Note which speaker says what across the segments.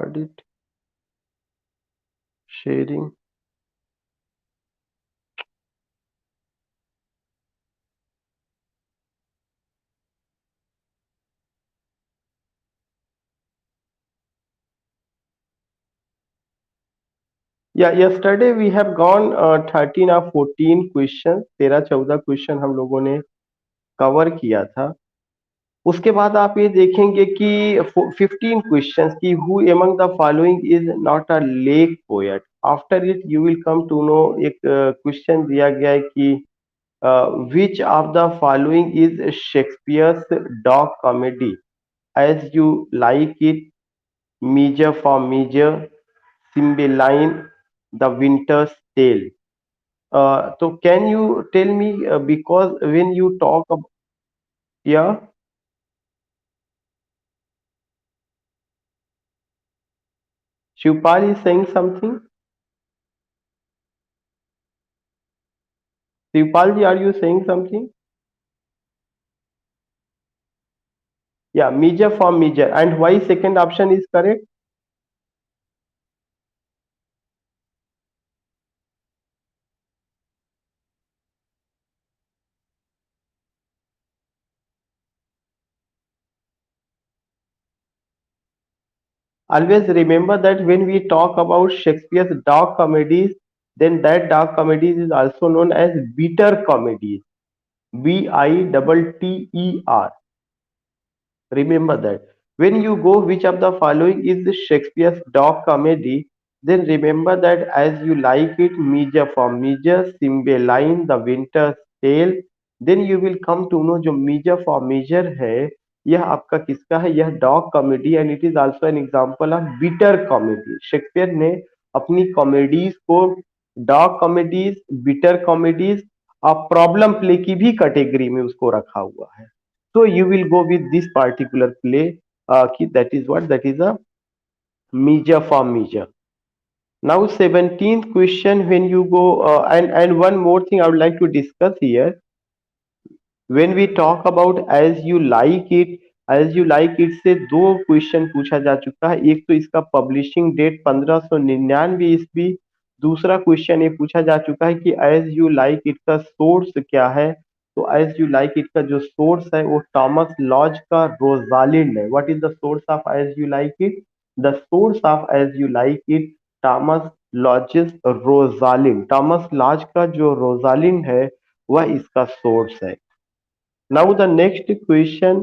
Speaker 1: record it, sharing. Yeah, yesterday we have gone 13 or 14 question, 13-14 question हम लोगों ने cover किया था। उसके बाद आप ये देखेंगे कि 15 क्वेश्चंस की who among the following is not a lake poet. After it you will come to know, एक क्वेश्चन दिया गया है कि which of the following is Shakespeare's dark comedy as you like it, measure for measure, Cymbeline, the winter's tale. तो can you tell me, because when you talk, या Shivpal is saying something. Shivpal ji, are you saying something? Yeah, major form major. And why second option is correct? Always remember that when we talk about Shakespeare's dark comedies, then that dark comedies is also known as bitter comedies. Bitter. Remember that. When you go, which of the following is the Shakespeare's dog comedy, then remember that as you like it, Measure for Measure, Cymbeline, The Winter's Tale, then you will come to know जो Measure for Measure है, यह आपका किसका है? यह dog comedy, and it is also an example of bitter comedy. Shakespeare ने अपनी comedies को डॉग कॉमेडीज, बिटर कॉमेडीज और प्रॉब्लम प्ले की भी कैटेगरी में उसको रखा हुआ है। So you will go with this particular play, that is what, that is a measure for measure. Now 17th question, when you go, and one more thing I would like to discuss here. When we talk about as you like it, as you like it से दो question पूछा जा चुका है। एक तो इसका publishing date 1599 ईस्वी। दूसरा क्वेश्चन ये पूछा जा चुका है कि एज यू लाइक इट का सोर्स क्या है। तो एज यू लाइक इट का जो सोर्स है वो टॉमस लॉज का रोजालिंड है। What is the source of as you like it? The source of as you like it Thomas Lodge's Rosalind. Thomas Lodge का जो रोजालिंड है वह इसका सोर्स है। Now the next question,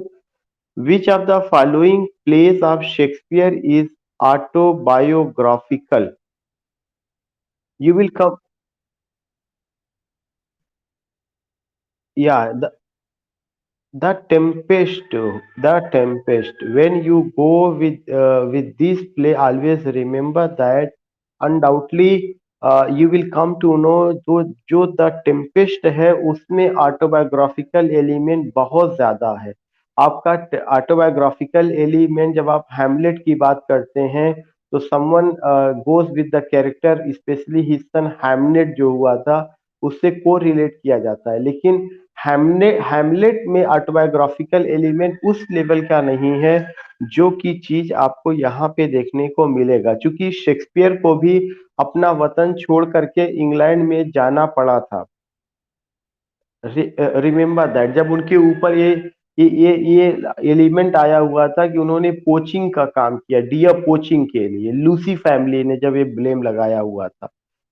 Speaker 1: which of the following plays of Shakespeare is autobiographical? You will come, yeah, the Tempest, the Tempest. When you go with this play, always remember that undoubtedly you will come to know जो the Tempest है उसमें autobiographical element बहुत ज्यादा है। आपका autobiographical element जब आप Hamlet की बात करते हैं तो someone goes with the character, specially his son Hamlet जो हुआ था उससे को रिलेट किया जाता है। लेकिन हैमलेट में ऑटोबायोग्राफिकल एलिमेंट उस लेवल का नहीं है जो कि चीज आपको यहाँ पे देखने को मिलेगा। क्योंकि शेक्सपियर को भी अपना वतन छोड़ करके इंग्लैंड में जाना पड़ा था। रिमेम्बर दैट, जब उनके ऊपर ये एलिमेंट आया हुआ था कि उन्होंने पोचिंग का काम किया, डियर पोचिंग के लिए लूसी फैमिली ने जब ये ब्लेम लगाया हुआ था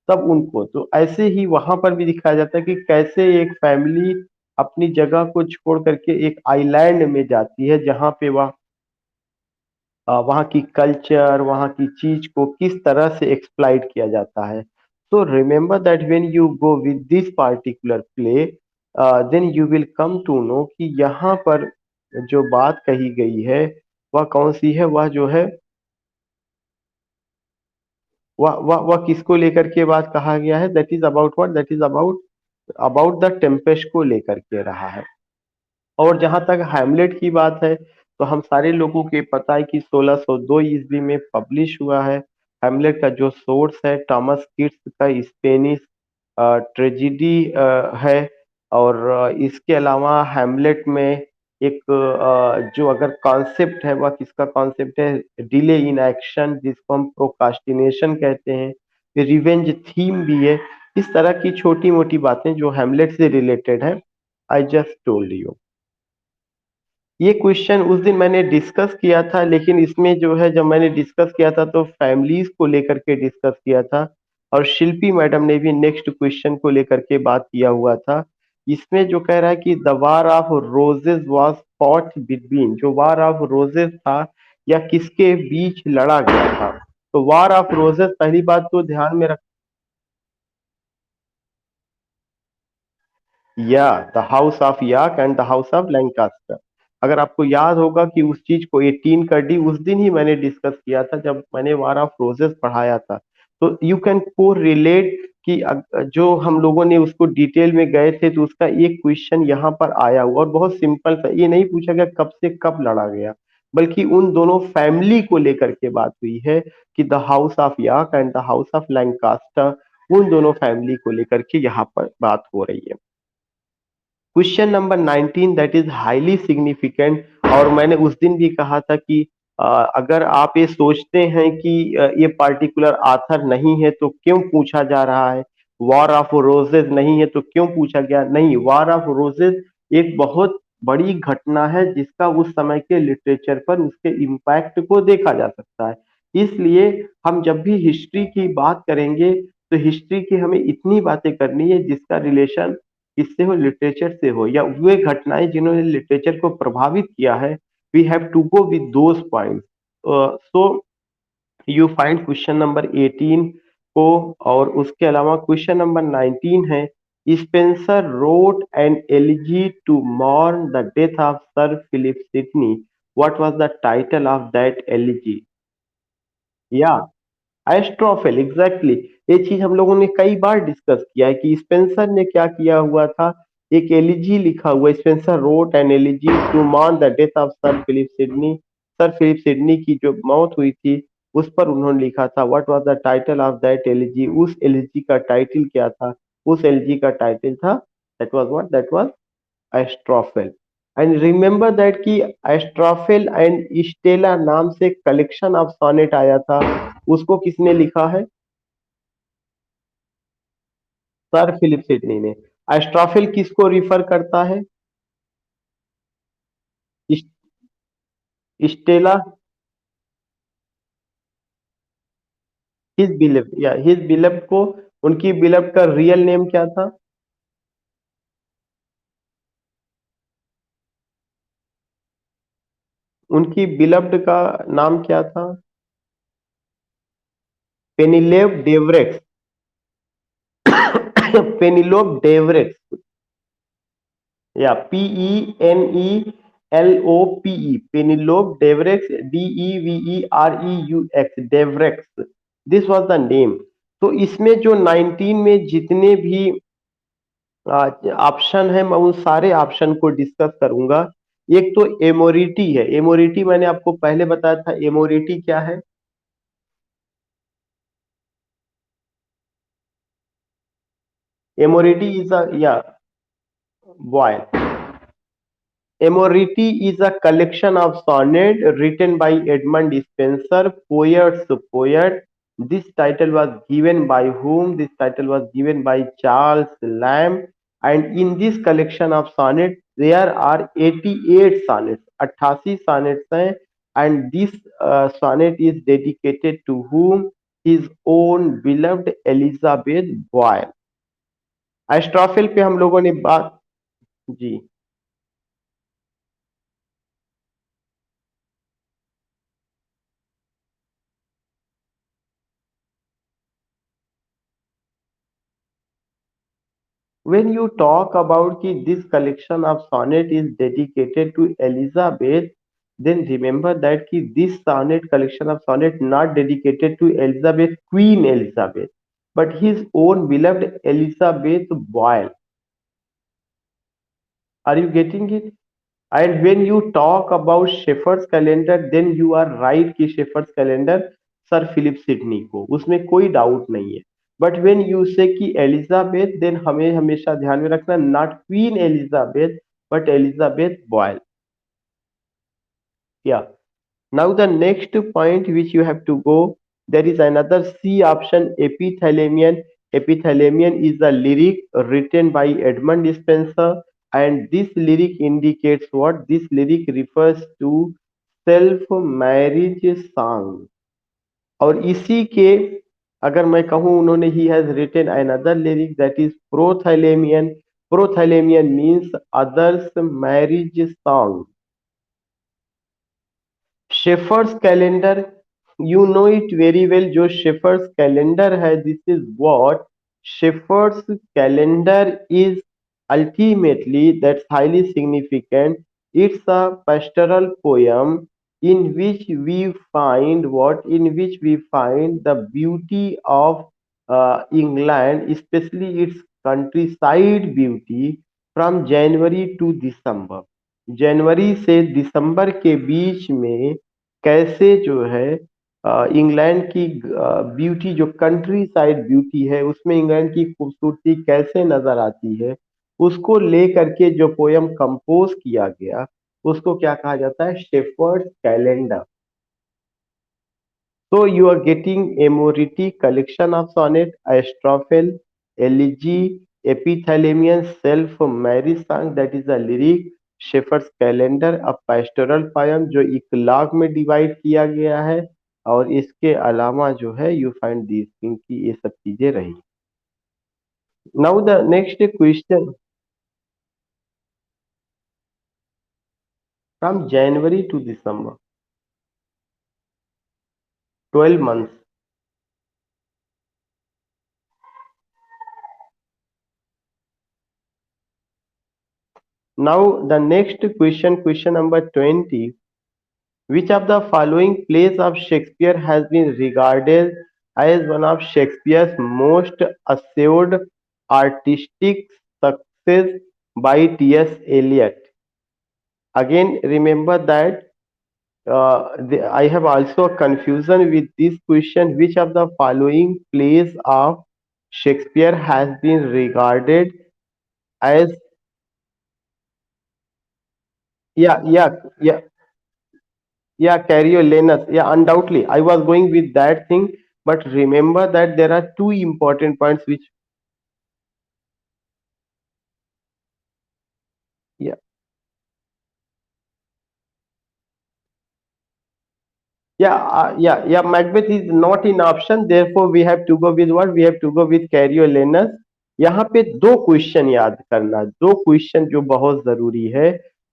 Speaker 1: तब उनको, तो ऐसे ही वहां पर भी दिखाया जाता है कि कैसे एक फैमिली अपनी जगह को छोड़ करके एक आइलैंड में जाती है जहां पे वह वहाँ की कल्चर, वहाँ की चीज को किस तरह से एक्सप्लाइट किया जाता है। So remember that when you go with this particular play, then you will come to know कि यहाँ पर जो बात कही गई है वह कौन सी है। वह जो है वह किसको लेकर के बात कहा गया है? That is about what, that is about about the Tempest को लेकर के रहा है। और जहां तक हैमलेट की बात है तो हम सारे लोगों को पता है कि 1602 ईस्वी में पब्लिश हुआ है। हैमलेट का जो सोर्स है थॉमस किट्स का स्पेनिश ट्रेजिडी है। और इसके अलावा हैमलेट में एक जो अगर कॉन्सेप्ट है वह किसका कॉन्सेप्ट है, डिले इन एक्शन, जिसको हम प्रोकास्टिनेशन कहते हैं। रिवेंज थीम भी है। इस तरह की छोटी मोटी बातें जो हेमलेट से रिलेटेड है। I just told you. ये क्वेश्चन उस दिन मैंने डिस्कस किया था, लेकिन इसमें जो है जब मैंने डिस्कस किया था तो फैमिलीज को लेकर के डिस्कस किया था, और शिल्पी मैडम ने भी नेक्स्ट क्वेश्चन को लेकर के बात किया हुआ था। इसमें जो कह रहा है कि the war of roses was fought between, जो वार ऑफ रोजेस था या किसके बीच लड़ा गया था। तो वार ऑफ रोजेस पहली बात तो ध्यान में रख, या the house of yak and the house of Lancaster. अगर आपको याद होगा कि उस चीज को 18 कर डी उस दिन ही मैंने डिस्कस किया था जब मैंने वार ऑफ रोजेस पढ़ाया था। तो यू कैन को रिलेट कि जो हम लोगों ने उसको डिटेल में गए थे तो उसका एक क्वेश्चन यहाँ पर आया हुआ और बहुत सिंपल था। ये नहीं पूछा गया कब से कब लड़ा गया, बल्कि उन दोनों फैमिली को लेकर के बात हुई है कि the house of yak and the house of Lancaster, उन दोनों फैमिली को लेकर के यहाँ पर बात हो रही है। Question number 19 that is highly significant. और मैंने उस दिन भी कहा था कि अगर आप ये सोचते हैं कि ये पार्टिकुलर आथर नहीं है तो क्यों पूछा जा रहा है, वॉर ऑफ रोजेज नहीं है तो क्यों पूछा गया, नहीं, वॉर ऑफ रोजेज एक बहुत बड़ी घटना है जिसका उस समय के लिटरेचर पर उसके इम्पैक्ट को देखा जा सकता है। इसलिए हम जब भी हिस्ट्री की बात करेंगे तो हिस्ट्री की हमें इतनी बातें करनी है जिसका रिलेशन किससे हो, लिटरेचर से हो, या वे घटनाएं जिन्होंने लिटरेचर को प्रभावित किया है। We have to go with those points. So you find question number 18 को। और उसके अलावा क्वेश्चन नंबर 19 है, Spenser wrote an elegy to mourn the death of Sir Philip Sidney, what was the title of that elegy. या Astrophel, exactly. ये चीज हम लोगों ने कई बार डिस्कस किया है कि स्पेंसर ने क्या किया हुआ था। एक एलिजी लिखा हुआ, Spenser wrote an elegy to mourn the death of Sir Philip Sidney. Sir Philip Sidney की जो मौत हुई थी उस पर उन्होंने लिखा था। What was the title of that elegy, उस एलिजी का टाइटल क्या था। उस एलिजी का टाइटल था, that was what, that was एस्ट्रोफेल। And remember that कि एस्ट्रोफेल एंड स्टेला नाम से कलेक्शन ऑफ सोनेट आया था, उसको किसने लिखा है, सर फिलिप सिडनी ने। एस्ट्रोफिल किसको रिफर करता है, स्टेला, हिज बिलीव, या हिज बिलीव को, उनकी बिलीव का रियल नेम क्या था। उनकी बिलव्ड का नाम क्या था, पेनिलेव डेवरेक्स। पेनिलोप डेवरेक्स, या PENELOPE, Penelope Devereux, DEVEREUX, Devereux, this was the name. तो इसमें जो 19 में जितने भी ऑप्शन है मैं उन सारे ऑप्शन को डिस्कस करूंगा। एक तो एमोरिटी है, एमोरिटी मैंने आपको पहले बताया था, एमोरिटी क्या है। एमोरिटी इज अ, या boy, Amoriti is a collection of sonnets written by Edmund Spenser, poet's poet. This title was given by whom? This title was given by Charles Lamb. And in this collection of sonnets, there are 88 sonnets, 88 sonnets हैं, and this sonnet is dedicated to whom? His own beloved Elizabeth Boyle. Astrophil पे हम लोगों ने बात, जी। When you talk about कि this collection of sonnet is dedicated to Elizabeth, then remember that कि this sonnet collection of sonnet not dedicated to Elizabeth, Queen Elizabeth, but his own beloved Elizabeth Boyle. Are you getting it? And when you talk about Shepherd's calendar, then you are right कि Shepherd's calendar sir Philip Sydney को, उसमें कोई doubt नहीं है। But when you say कि Elizabeth, then हमें हमेशा ध्यान में रखना not Queen Elizabeth but Elizabeth Boyle. Yeah. Now the next point which you have to go, there is another C option, epithalamion. Epithalamion is a lyric written by Edmund Spenser, and this lyric indicates what? This lyric refers to self-marriage song. और इसी के अगर मैं कहूँ उन्होंने he has written another lyric that is prothalamion. Prothalamion means others marriage song. Shepherds calendar, you know it very well, जो shepherds calendar है, this is what shepherds calendar is ultimately that's highly significant. It's a pastoral poem in which we find what? In which we find the beauty of England, especially its countryside beauty from January to December. जनवरी से दिसंबर के बीच में कैसे जो है England की beauty, जो country side beauty है, उसमें इंग्लैंड की खूबसूरती कैसे नजर आती है, उसको लेकर के जो पोयम कंपोज किया गया, उसको क्या कहा जाता है? Shepherd's calendar. So you are getting a Moriti collection of sonnet, Astrophel, elegy, epithalamian, self-marriage song, that is a lyric, shepherds calendar, a pastoral poem जो इकलाग में डिवाइड किया गया है, और इसके अलावा जो है यू फाइंड दिस थिंग की ये सब चीजें रही. Now the next question, from January to December, 12 months. Now the next question, question number 20. Which of the following plays of Shakespeare has been regarded as one of Shakespeare's most assured artistic success by T.S. Eliot? Again, remember that I have also a confusion with this question. Which of the following plays of Shakespeare has been regarded as, yeah, yeah, yeah, yeah, Coriolanus. Yeah, undoubtedly. I was going with that thing, but remember that there are two important points which, yeah, yeah. Macbeth is not in option. Therefore, we have to go with what? We have to go with Coriolanus. यहाँ पे दो question याद करना, दो question जो बहुत जरूरी है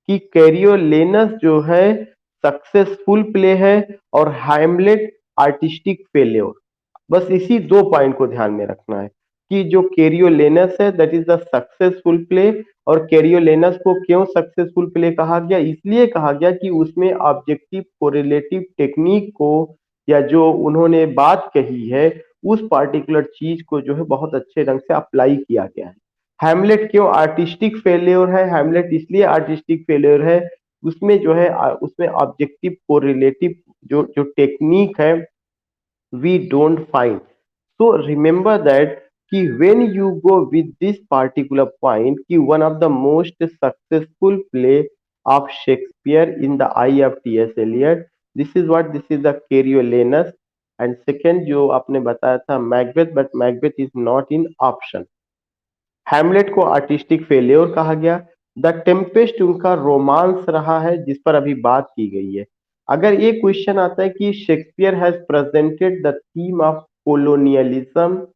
Speaker 1: कि कैरियोलेनस जो है सक्सेसफुल प्ले है और हैमलेट आर्टिस्टिक फेल्योर. बस इसी दो पॉइंट को ध्यान में रखना है कि जो कैरियोलेनस है that is the successful play. और कैरियोलेनस को क्यों सक्सेसफुल प्ले कहा गया? इसलिए कहा गया कि उसमें ऑब्जेक्टिव कोरिलेटिव टेक्निक को, या जो उन्होंने बात कही है, उस पार्टिकुलर चीज को जो है बहुत अच्छे ढंग से अप्लाई किया गया है. हैमलेट क्यों आर्टिस्टिक फेल्योर है? हैमलेट इसलिए आर्टिस्टिक फेल्योर है, उसमें जो है उसमें ऑब्जेक्टिव कोरिलेटिव जो जो टेक्निक है, we don't find. So remember that कि when you go with this particular point कि one of the most successful play of Shakespeare in the eye of T.S. Eliot, this is what, this is the Coriolanus. and second जो आपने बताया था Macbeth, but Macbeth is not in option. Hamlet को artistic failure कहा गया. The Tempest उनका romance रहा है जिस पर अभी बात की गई है. अगर ये क्वेश्चन आता है कि Shakespeare has presented the theme of colonialism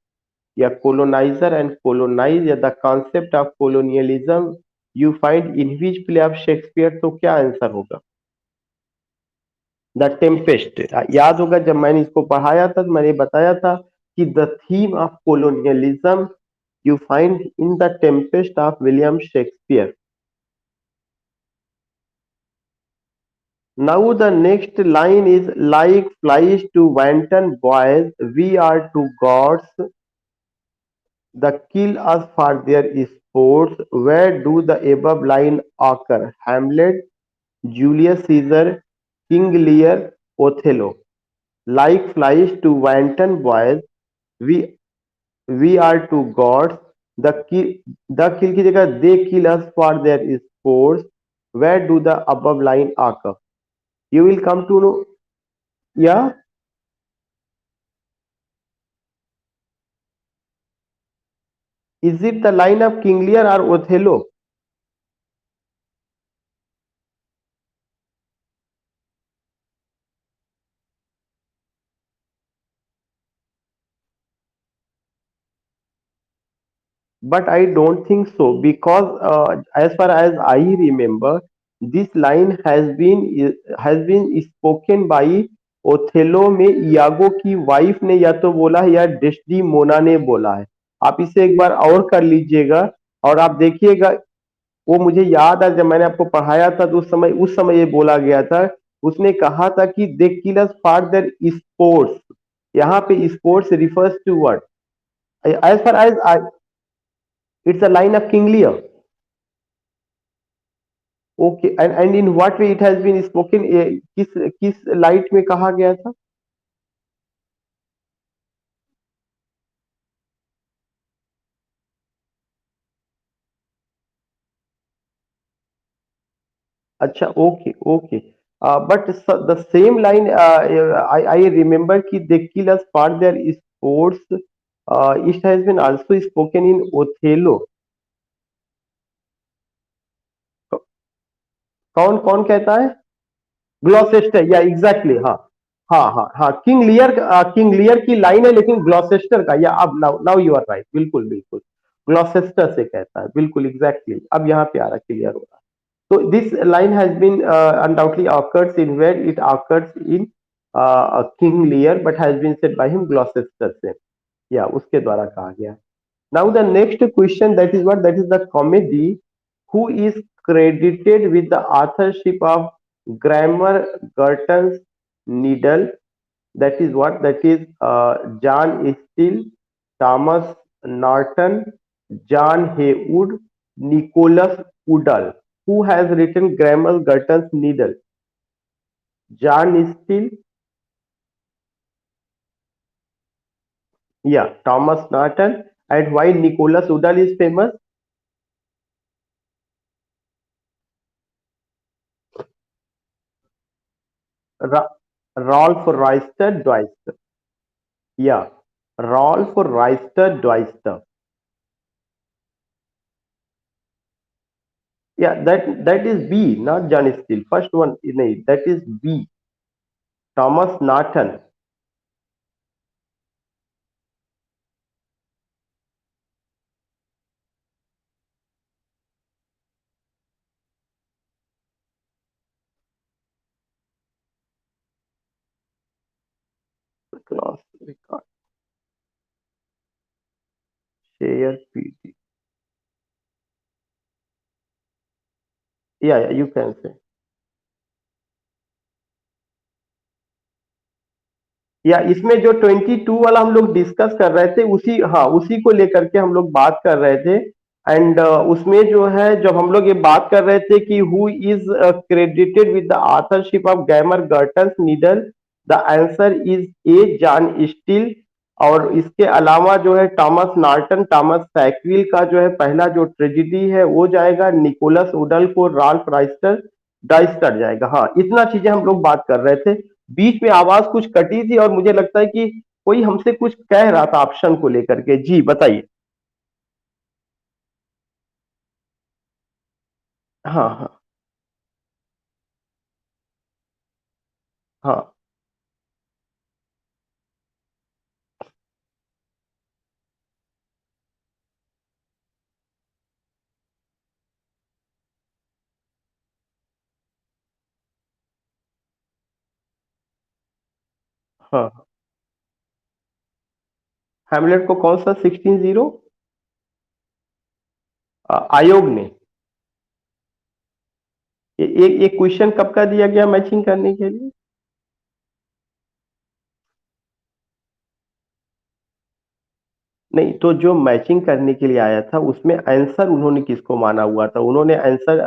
Speaker 1: या कोलोनाइजर एंड कोलोनाइज, या the concept of colonialism you find in which play of Shakespeare, तो क्या आंसर होगा? The Tempest. याद होगा जब मैंने इसको पढ़ाया था तो मैंने बताया था कि the theme of colonialism you find in the Tempest of William Shakespeare. Now the next line is like flies to wanton boys, we are to gods, the kill us for their sports. Where do the above line occur? Hamlet, Julius Caesar, King Lear, Othello. Like flies to wanton boys, we we are to gods. The kill की जगह they kill us for their sports. Where do the above line occur? You will come to know. Yeah, is it the line of King Lear or Othello? But I don't think so because as far as I remember, this line has been spoken by Othello में यागो की wife ने या तो बोला है या डेस्डीमोना ने बोला है। आप इसे एक बार और कर लीजिएगा और आप देखिएगा। वो मुझे याद है जब मैंने आपको पढ़ाया था तो उस समय ये बोला गया था। उसने कहा था कि they kill us for their sports. यहाँ पे sports refers to what? As far as it's a line of King Lear. Okay, and in what way it has been spoken? किस किस लाइट में कहा गया था? अच्छा, okay okay. But the same line I remember कि they kill us for their sports. It has been also spoken in Othello. कौन कौन कहता है? ग्लॉसेस्टर, या एग्जैक्टली, हाँ हाँ हाँ हाँ। किंग लियर की लाइन है लेकिन ग्लॉसेस्टर का, या अब now now you are right, बिल्कुल बिल्कुल। ग्लॉसेस्टर से कहता है, बिल्कुल एग्जैक्टली, अब यहाँ पे आ रहा, क्लियर हो रहा। So this line has been undoubtedly occurs in where it occurs in King Lear, but has been said by him Gloucester से, या उसके द्वारा कहा गया। Now the next question, that is what, that is the comedy who is credited with the authorship of Grammar Gurton's Needle. That is what, that is John Steele, Thomas Norton, John Haywood, Nicholas Udall. Who has written Grammar Gurton's Needle? John Steele, yeah, Thomas Norton, and why Nicholas Udall is famous? Ra- Rolf Reister Doister. Yeah, Rolf Reister Doister. Yeah, that is B, not John Steele. First one, no, that is B. Thomas Norton. Class record. Share PD. Yeah, you can say. या इसमें जो 22 वाला हम लोग discuss कर रहे थे, उसी, हाँ, उसी को लेकर के हम लोग बात कर रहे थे। एंड उसमें जो है, जब हम लोग ये बात कर रहे थे कि who is credited with the authorship of Gammer Gurton's Needle, the answer is A, John Still. और इसके अलावा जो है टॉमस नॉर्टन, टॉमस सैकविल का जो है पहला जो ट्रेजिडी है वो जाएगा, निकोलस उडल को राल्फ राइस्टर डाइस्टर जाएगा। हाँ, इतना चीजें हम लोग बात कर रहे थे। बीच में आवाज कुछ कटी थी और मुझे लगता है कि कोई हमसे कुछ कह रहा था ऑप्शन को लेकर के। जी बताइए। हाँ हाँ हाँ हाँ। हैमलेट को कौन सा 16-0? आयोग ने। एक क्वेश्चन कब का दिया गया मैचिंग करने के लिए? नहीं, तो जो मैचिंग करने के लिए आया था उसमें आंसर उन्होंने किसको माना हुआ था? उन्होंने आंसर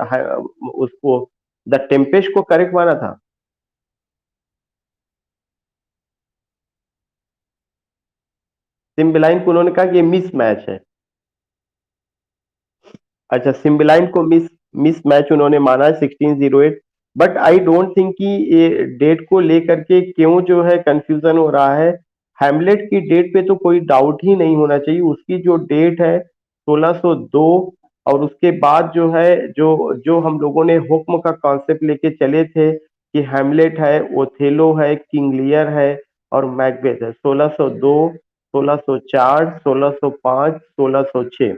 Speaker 1: उसको द टेम्पेस्ट को करेक्ट माना था। सिम्बलाइन को उन्होंने कहा कि ये मिस मैच है। अच्छा, सिम्बलाइन को मिस मिस मैच उन्होंने माना है 1608। बट आई डोंट थिंक कि ये डेट को लेकर के क्यों जो है कंफ्यूजन हो रहा है। हैमलेट की डेट पे तो कोई डाउट ही नहीं होना चाहिए। उसकी जो डेट है 1602, और उसके बाद जो है जो जो हम लोगों ने हुक्म का कॉन्सेप्ट लेके चले थे कि हैमलेट है, ओथेलो है, किंग लियर है और मैकबेथ है। 1602, 1604, 1605, 1606।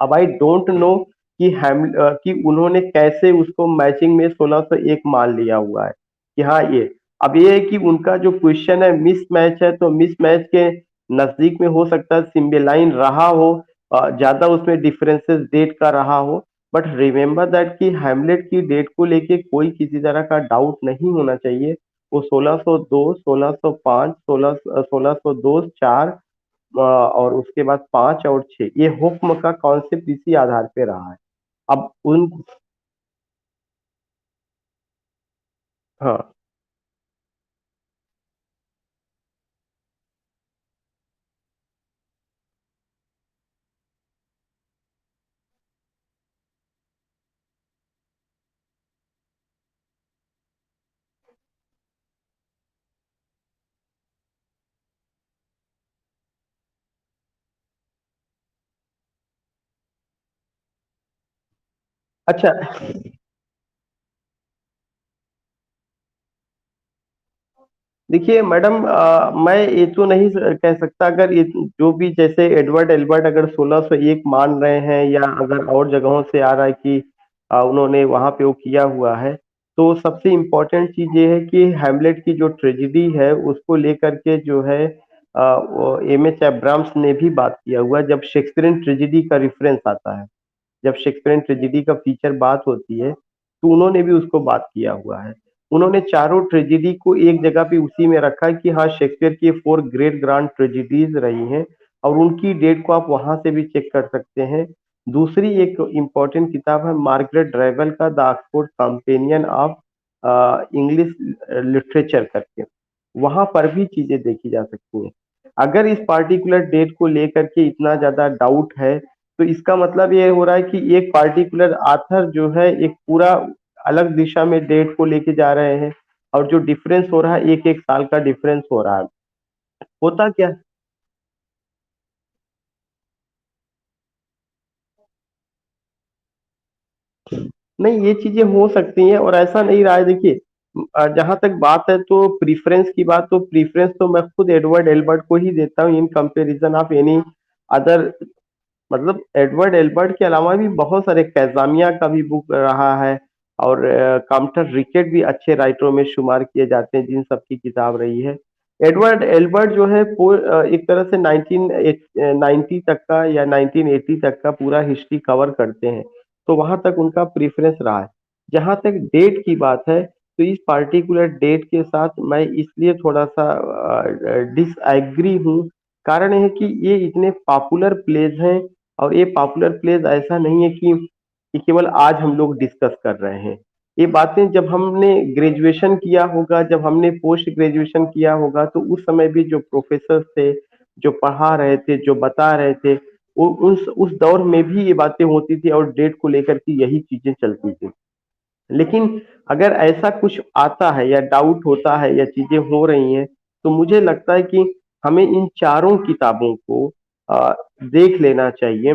Speaker 1: अब आई डोंट नो कि कि उन्होंने कैसे उसको मैचिंग में 1601 मान लिया हुआ है कि हाँ ये। अब ये है कि उनका जो क्वेश्चन है मिस मैच है, तो मिस मैच के नजदीक में हो सकता है सिम्बेलाइन रहा हो, ज्यादा उसमें डिफरेंसेस डेट का रहा हो। बट रिमेंबर दैट कि हैमलेट की डेट को लेके कोई किसी तरह का डाउट नहीं होना चाहिए। वो 1602, 1605, 1602, 4 और उसके बाद 5 और 6, ये हुक्म का कॉन्सेप्ट इसी आधार पे रहा है। अब उन हाँ। अच्छा, देखिए मैडम, मैं ये तो नहीं कह सकता। अगर ये जो भी जैसे एडवर्ड एल्बर्ट अगर 1601 मान रहे हैं, या अगर और जगहों से आ रहा है कि उन्होंने वहां पे वो किया हुआ है, तो सबसे इम्पोर्टेंट चीज ये है कि हैमलेट की जो ट्रेजिडी है उसको लेकर के जो है एम एच एब्राम्स ने भी बात किया हुआ है। जब शेक्सपियरियन ट्रेजिडी का रिफरेंस आता है, जब शेक्सपियरियन ट्रेजेडी का फीचर बात होती है, तो उन्होंने भी उसको बात किया हुआ है। उन्होंने चारों ट्रेजेडी को एक जगह पे उसी में रखा है कि हाँ शेक्सपियर की 4 ग्रेट ग्रांड ट्रेजेडीज रही हैं, और उनकी डेट को आप वहां से भी चेक कर सकते हैं। दूसरी एक इम्पॉर्टेंट किताब है मार्गरेट ड्राइवल का the Oxford companion of English literature करके, वहां पर भी चीजें देखी जा सकती हैं। अगर इस पार्टिकुलर डेट को लेकर के इतना ज्यादा डाउट है, तो इसका मतलब ये हो रहा है कि एक पार्टिकुलर आथर जो है एक पूरा अलग दिशा में डेट को लेके जा रहे हैं, और जो डिफरेंस हो रहा है एक एक साल का डिफरेंस हो रहा है। होता क्या। नहीं, ये चीजें हो सकती हैं और ऐसा नहीं रहा है। देखिए, जहां तक बात है तो प्रीफरेंस की बात, तो प्रीफरेंस तो मैं खुद एडवर्ड एल्बर्ट को ही देता हूँ in comparison of any other. मतलब एडवर्ड एल्बर्ट के अलावा भी बहुत सारे, कैजामिया का भी बुक रहा है, और काउंटर रिकेट भी अच्छे राइटरों में शुमार किए जाते हैं जिन सब की किताब रही है। एडवर्ड एल्बर्ट जो है एक तरह से 1990 तक का या 1980 तक का पूरा हिस्ट्री कवर करते हैं, तो वहां तक उनका प्रीफरेंस रहा है। जहां तक डेट की बात है, तो इस पार्टिकुलर डेट के साथ मैं इसलिए थोड़ा सा डिसएग्री हूँ। कारण है कि ये इतने पॉपुलर प्लेस हैं, और ये पॉपुलर प्लेस ऐसा नहीं है कि केवल आज हम लोग डिस्कस कर रहे हैं। ये बातें जब हमने ग्रेजुएशन किया होगा, जब हमने पोस्ट ग्रेजुएशन किया होगा, तो उस समय भी जो प्रोफेसर थे, जो पढ़ा रहे थे, जो बता रहे थे, वो उस दौर में भी ये बातें होती थी और डेट को लेकर के यही चीजें चलती थी। लेकिन अगर ऐसा कुछ आता है या डाउट होता है या चीजें हो रही हैं, तो मुझे लगता है कि हमें इन चारों किताबों को अ, देख लेना चाहिए।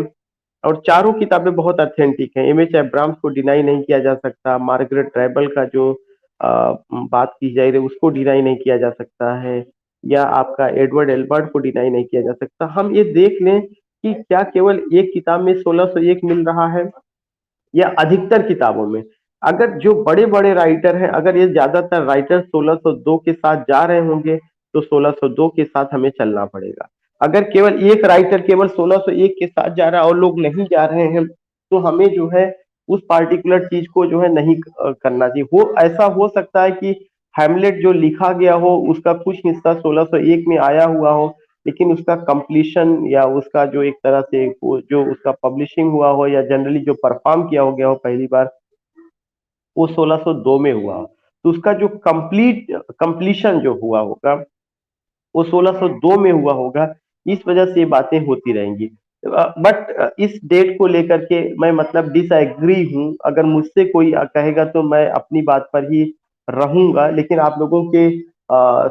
Speaker 1: और चारों किताबें बहुत ऑथेंटिक हैं। एम एच एब्राम्स को डिनाई नहीं किया जा सकता, मार्गरेट ट्राइबल का जो बात की जाए रही उसको डिनाई नहीं किया जा सकता है, या आपका एडवर्ड एल्बर्ट को डिनाई नहीं किया जा सकता। हम ये देख लें कि क्या केवल एक किताब में 1601 मिल रहा है, या अधिकतर किताबों में। अगर जो बड़े बड़े राइटर हैं, अगर ये ज्यादातर राइटर 1602 के साथ जा रहे होंगे, तो 1602 के साथ हमें चलना पड़ेगा। अगर केवल एक राइटर केवल 1601 के साथ जा रहा है और लोग नहीं जा रहे हैं, तो हमें जो है उस पार्टिकुलर चीज को जो है नहीं करना चाहिए। हो ऐसा हो सकता है कि हैमलेट जो लिखा गया हो उसका कुछ हिस्सा 1601 में आया हुआ हो, लेकिन उसका कंप्लीशन या उसका जो एक तरह से जो उसका पब्लिशिंग हुआ हो, या जनरली जो परफॉर्म किया हो गया हो पहली बार, वो 1602 में हुआ हो। तो उसका जो कंप्लीशन जो हुआ होगा वो 1602 में हुआ होगा। इस वजह से ये बातें होती रहेंगी। बट इस डेट को लेकर के मैं मतलब डिसएग्री हूँ। अगर मुझसे कोई कहेगा तो मैं अपनी बात पर ही रहूंगा, लेकिन आप लोगों के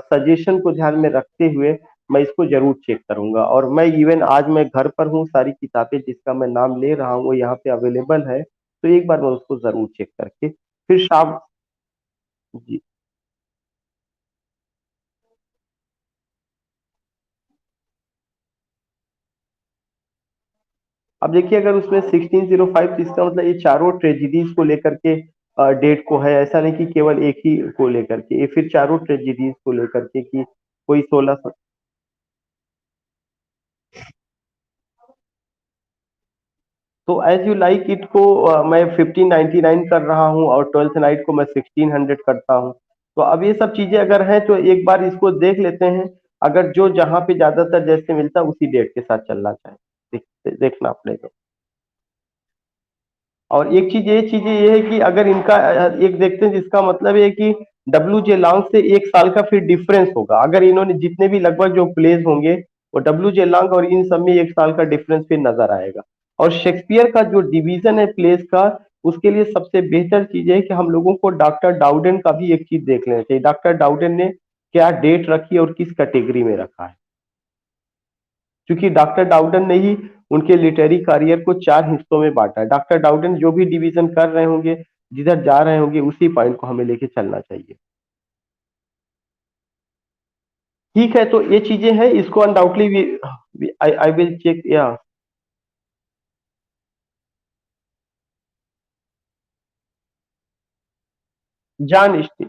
Speaker 1: सजेशन को ध्यान में रखते हुए मैं इसको जरूर चेक करूंगा। और मैं इवन आज मैं घर पर हूँ, सारी किताबें जिसका मैं नाम ले रहा हूँ वो यहाँ पे अवेलेबल है, तो एक बार मैं उसको जरूर चेक करके फिर शाम। जी। अब देखिए, अगर उसमें 1605, तो इसका मतलब ये चारों ट्रेजिडीज को लेकर के डेट को है, ऐसा नहीं कि केवल एक ही को लेकर के, ये फिर चारों ट्रेजिडीज को लेकर के कि कोई 16। तो एज यू लाइक इट को मैं 1599 कर रहा हूँ और ट्वेल्थ नाइट को मैं 1600 करता हूँ। तो अब ये सब चीजें अगर हैं तो एक बार इसको देख लेते हैं। अगर जो जहाँ पे ज्यादातर जैसे मिलता है उसी डेट के साथ चलना चाहिए। देखना अपने को। और एक चीज ये है कि अगर इनका एक देखते हैं जिसका मतलब है कि डब्ल्यू जे लॉन्ग से एक साल का फिर डिफरेंस होगा। अगर इन्होंने जितने भी लगभग जो प्लेस होंगे वो डब्ल्यू जे लॉन्ग और इन सब में एक साल का डिफरेंस फिर नजर आएगा। और शेक्सपियर का जो डिवीजन है प्लेस का, उसके लिए सबसे बेहतर चीज है कि हम लोगों को डॉक्टर डाउडेन का भी एक चीज देख लेना चाहिए। डॉक्टर डाउडेन ने क्या डेट रखी है और किस कैटेगरी में रखा है, क्योंकि डॉक्टर डाउडन ने ही उनके लिटरेरी करियर को चार हिस्सों में बांटा है। डॉक्टर डाउडन जो भी डिवीजन कर रहे होंगे, जिधर जा रहे होंगे, उसी पॉइंट को हमें लेके चलना चाहिए। ठीक है, तो ये चीजें हैं, इसको undoubtedly I I will check या। John Still.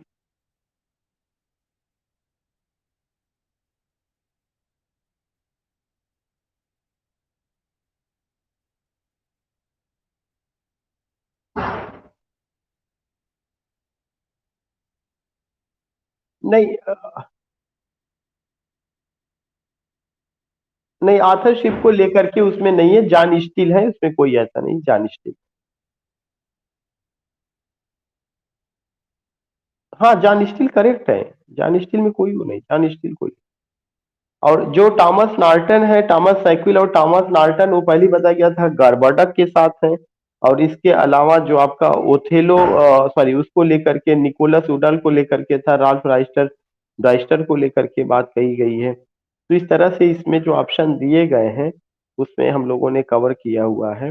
Speaker 1: नहीं नहीं, आथरशिप को लेकर के उसमें नहीं है, जॉन स्टील है उसमें, कोई ऐसा नहीं, जॉन स्टील। हाँ, जॉन स्टील करेक्ट है। जॉन स्टील में कोई वो नहीं, जॉन स्टील कोई। और जो टॉमस नॉर्टन है, टॉमस सैक्विल और टॉमस नॉर्टन, वो पहले बताया गया था गार्बडक के साथ है। और इसके अलावा जो आपका ओथेलो, सॉरी, उसको लेकर के निकोलस उडल को लेकर के था, राल्फ राइस्टर राइस्टर को लेकर के बात कही गई है। तो इस तरह से इसमें जो ऑप्शन दिए गए हैं उसमें हम लोगों ने कवर किया हुआ है।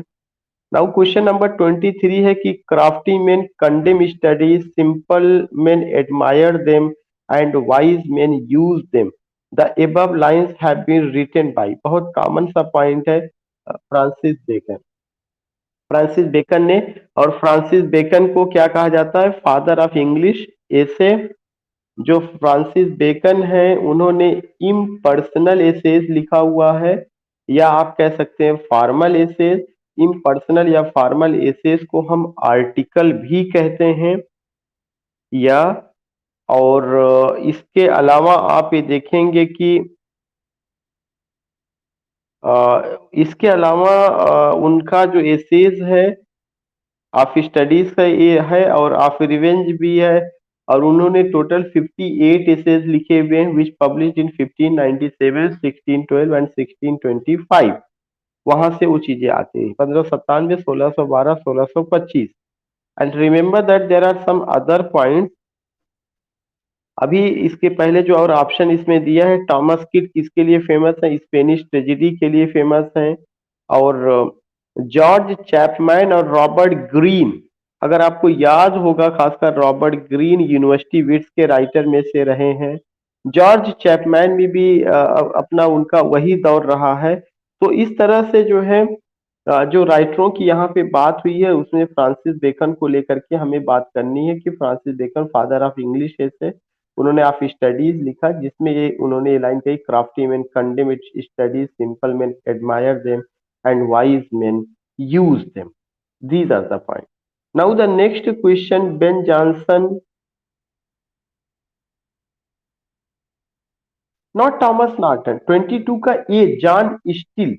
Speaker 1: नाउ क्वेश्चन नंबर 23 है कि crafty men condemn studies, simple men admire them, and wise men use them. The above lines have been written by, बहुत कॉमन सा पॉइंट है, फ्रांसिस बेकन। फ्रांसिस बेकन ने। और फ्रांसिस बेकन को क्या कहा जाता है? फादर ऑफ इंग्लिश एसे। जो फ्रांसिस बेकन है उन्होंने इम्पर्सनल एसेज लिखा हुआ है, या आप कह सकते हैं फॉर्मल एसेज। इम्पर्सनल या फॉर्मल एसेज को हम आर्टिकल भी कहते हैं, या और इसके अलावा आप ये देखेंगे कि इसके अलावा उनका जो एसेज है ऑफ स्टडीज का ये है, और ऑफ रिवेंज भी है। और उन्होंने टोटल 58 एसेज लिखे हुए हैं, विच पब्लिश इन 1597, 1612 एंड 1625। वहां से वो चीजें आती हैं, 1597, 1612, 1625। And remember that there are some other point. अभी इसके पहले जो और ऑप्शन इसमें दिया है, टॉमस किड किसके लिए फेमस है? स्पेनिश ट्रेजिडी के लिए फेमस है। और जॉर्ज चैपमैन और रॉबर्ट ग्रीन, अगर आपको याद होगा, खासकर रॉबर्ट ग्रीन यूनिवर्सिटी विट्स के राइटर में से रहे हैं। जॉर्ज चैपमैन में भी अपना उनका वही दौर रहा है। तो इस तरह से जो है जो राइटरों की यहाँ पे बात हुई है उसमें फ्रांसिस बेकन को लेकर के हमें बात करनी है कि Francis Bacon father of English है। उन्होंने ऑफ स्टडीज लिखा, जिसमें ये उन्होंने ये लाइन कही, crafty man condemn it studies, simple man admire them, and wise man use them. These are the point. Now the next question, Ben Jonson. Not Thomas Norton, 22 का A John Still.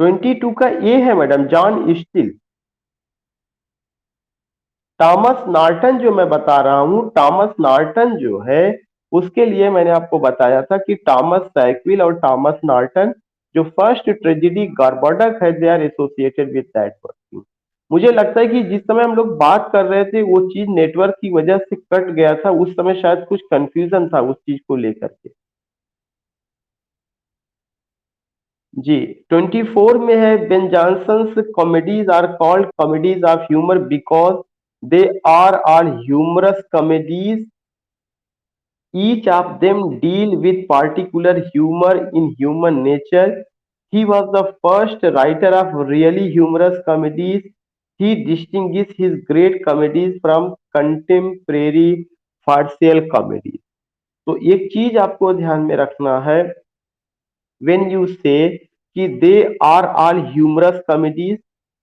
Speaker 1: 22 का A है madam, John Still. Thomas Norton जो मैं बता रहा हूं, Thomas Norton जो है उसके लिए मैंने आपको बताया था कि थॉमस सैकविल और थॉमस नॉर्टन जो फर्स्ट ट्रेजेडी गार्बोडक है, they are associated with that person. मुझे लगता है कि जिस समय हम लोग बात कर रहे थे वो चीज नेटवर्क की वजह से कट गया था, उस समय शायद कुछ कंफ्यूजन था उस चीज को लेकर के। जी, 24 में है, Ben Jonson's comedies are called comedies of humour because they are all humorous comedies, each of them deal with particular humor in human nature. He was the first writer of really humorous comedies. He distinguished his great comedies from contemporary farcical comedies. तो एक चीज आपको ध्यान में रखना है, when you say कि they are all humorous comedies,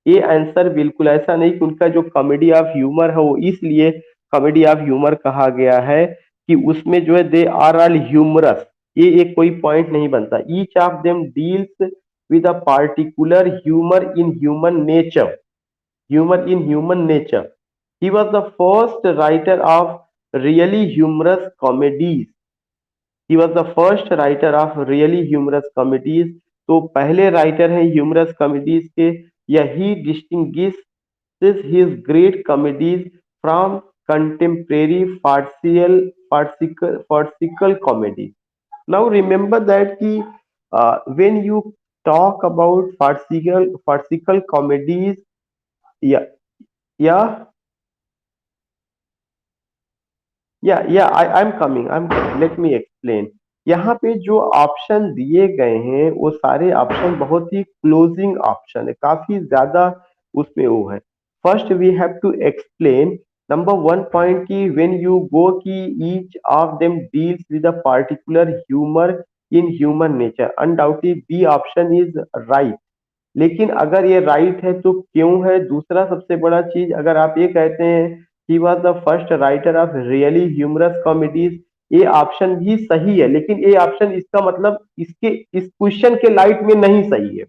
Speaker 1: ये आंसर बिल्कुल ऐसा नहीं कि उनका जो कॉमेडी ऑफ ह्यूमर है वो इसलिए कॉमेडी ऑफ ह्यूमर कहा गया है कि उसमें जो है दे आर ऑल ह्यूमरस, ये एक कोई पॉइंट नहीं बनता। Each of them deals with a particular humour in human nature, humour in human nature. He was the first writer of really humorous comedies, he was the first writer of really humorous comedies. तो पहले writer हैं humorous comedies के, या he distinguish his great comedies from contemporary farcical comedy. Now remember that कि when you talk about farcical comedies, yeah, yeah, I'm coming, let me explain. यहाँ पे जो option दिए गए हैं वो सारे ऑप्शन बहुत ही क्लोजिंग ऑप्शन है, काफी ज्यादा उसमें वो है। First we have to explain number one point की व्हेन यू गो की each of them deals with a particular humour in human nature, undoubtedly B option is right. लेकिन अगर ये राइट है तो क्यों है? दूसरा सबसे बड़ा चीज, अगर आप ये कहते हैं he was the first writer of really humorous comedies, ये ऑप्शन भी सही है, लेकिन ये ऑप्शन इसका मतलब इसके इस क्वेश्चन के लाइट में नहीं सही है।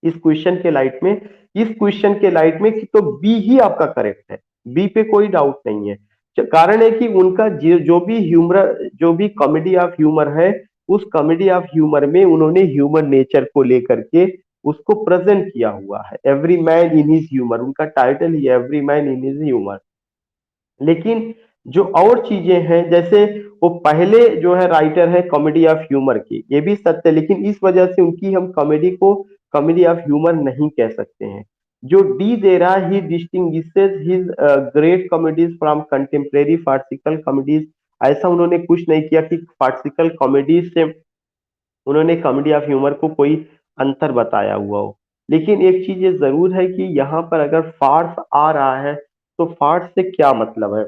Speaker 1: इस क्वेश्चन के लाइट में, इस क्वेश्चन के लाइट में कि तो बी ही आपका करेक्ट है, बी पे कोई डाउट नहीं है। कारण है कि उनका जो भी कॉमेडी ऑफ ह्यूमर है, उस कॉमेडी ऑफ ह्यूमर में उन्होंने ह्यूमन नेचर को लेकर के उसको प्रेजेंट किया हुआ है। Every man in his humour, उनका टाइटल ही every man in his humour. लेकिन जो और चीजें हैं, जैसे वो पहले जो है राइटर है कॉमेडी ऑफ ह्यूमर की, ये भी सत्य है, लेकिन इस वजह से उनकी हम कॉमेडी को कॉमेडी ऑफ ह्यूमर नहीं कह सकते हैं। जो डी दे रहा, he distinguishes his great comedies from contemporary farcical comedies, ऐसा उन्होंने कुछ नहीं किया कि फार्सिकल कॉमेडीज से उन्होंने कॉमेडी ऑफ ह्यूमर को कोई अंतर बताया हुआ हो। लेकिन एक चीज ये जरूर है कि यहाँ पर अगर फार्स आ रहा है तो फार्स से क्या मतलब है,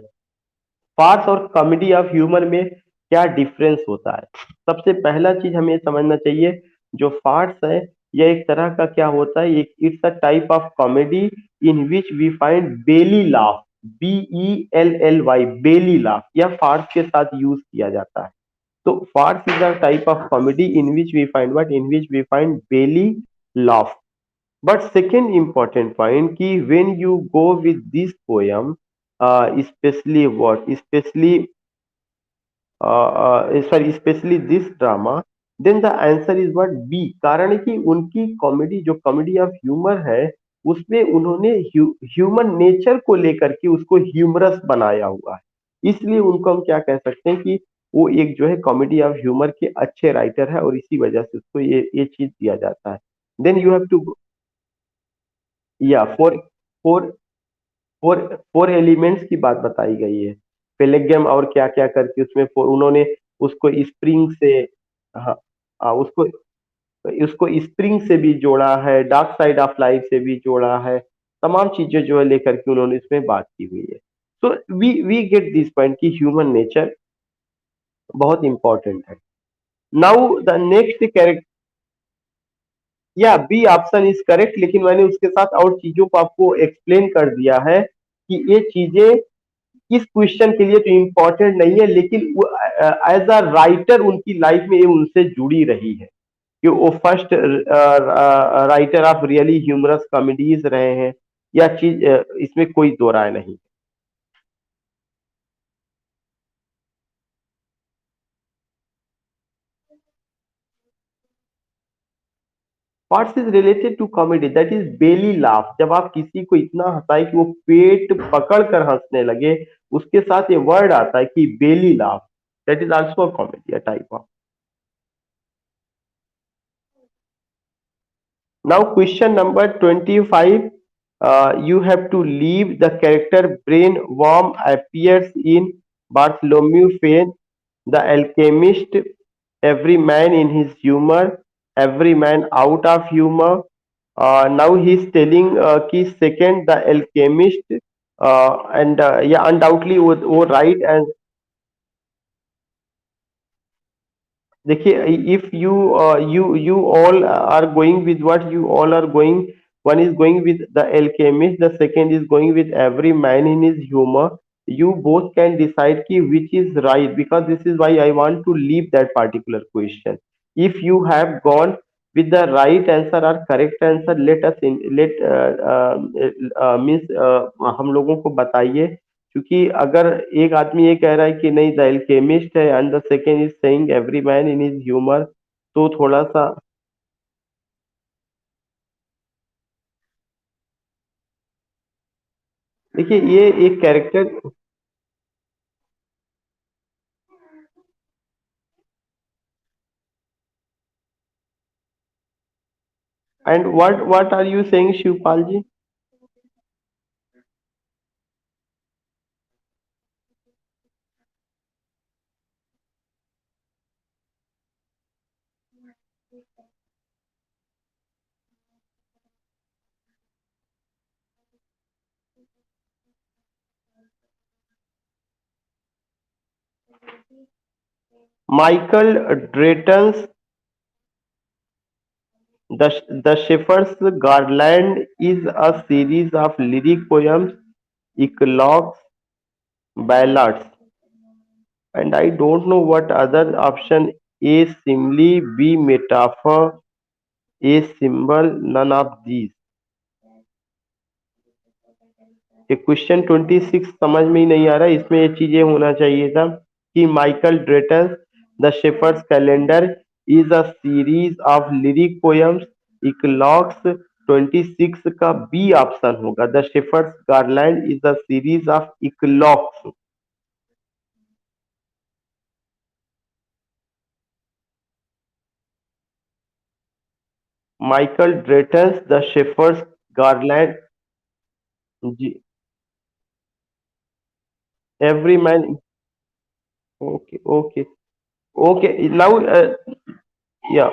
Speaker 1: फार्स और कॉमेडी ऑफ ह्यूमर में क्या डिफरेंस होता है। सबसे पहला चीज हमें समझना चाहिए, जो फार्स है यह एक तरह का क्या होता है, एक it's a type of comedy in which we find belly laugh, BELLY, belly laugh, यह फार्स के साथ यूज किया जाता है। तो farce is a type of comedy in which we find what? In which we find belly laugh. But second important point कि when you go with this poem, especially what? Especially this drama, then the answer is what? B. कारण है कि उनकी comedy, जो comedy of humour है, उसमें उन्होंने human nature को लेकर के उसको ह्यूमरस बनाया हुआ है। इसलिए उनको हम क्या कह सकते हैं कि वो एक जो है कॉमेडी ऑफ ह्यूमर के अच्छे राइटर है, और इसी वजह से उसको ये चीज दिया जाता है। देन यू हैव टू, या four four four four elements की बात बताई गई है। पेलेगम और क्या क्या करके उसमें उन्होंने उसको स्प्रिंग से, हाँ, उसको उसको स्प्रिंग से भी जोड़ा है, डार्क साइड ऑफ लाइफ से भी जोड़ा है, तमाम चीजें जो है लेकर के उन्होंने इसमें बात की हुई है। तो वी गेट दिस पॉइंट कि ह्यूमन नेचर बहुत इंपॉर्टेंट है। नाउ द नेक्स्ट कैरेक्टर, या बी ऑप्शन इज करेक्ट, लेकिन मैंने उसके साथ और चीजों को आपको एक्सप्लेन कर दिया है कि ये चीजें इस क्वेश्चन के लिए तो इम्पोर्टेंट नहीं है, लेकिन एज अ राइटर उनकी लाइफ में ये उनसे जुड़ी रही है कि वो first writer of really humorous comedies रहे हैं। यह चीज इसमें कोई दो राय नहीं। What's is related to comedy, that is belly laugh, जब आप किसी को इतना हंसाए कि वो पेट पकड़ कर हंसने लगे, उसके साथ ये वर्ड आता है कि belly laugh, that is also a comedy, a type of. Now, question number 25. You have to leave the character Brain Worm appears in Bartholomew Fane, The Alchemist, Every Man in His Humor, Every Man Out of Humor. Now he's telling कि second The Alchemist, and yeah, undoubtedly वो right, and देखिए, if you all are going with what you all are going, one is going with the alchemist, the second is going with every man in his humor. You both can decide ki which is right, because this is why I want to leave that particular question. If you have gone with the right answer or correct answer, let us in let means हम लोगों को बताइए, क्योंकि अगर एक आदमी ये कह रहा है कि नहीं द एल्केमिस्ट है and the second is saying every man in his humour, तो थोड़ा सा देखिए ये एक character. And what are you saying Shivpal ji? Michael Drayton's The Shepherd's Garland is a series of lyric poems, eclogues, ballads, and I don't know what other option. A simile, B metaphor, A symbol, none of these. ये question 26 समझ में ही नहीं आ रहा है, इसमें ये चीजें होना चाहिए था कि Michael Drayton the shepherd's calendar is a series of lyric poems, eclogues 26 का बी ऑप्शन होगा, the shepherd's garland is a series of eclogues. Michael Drayton the shepherd's garland, जी, every man, okay okay okay now या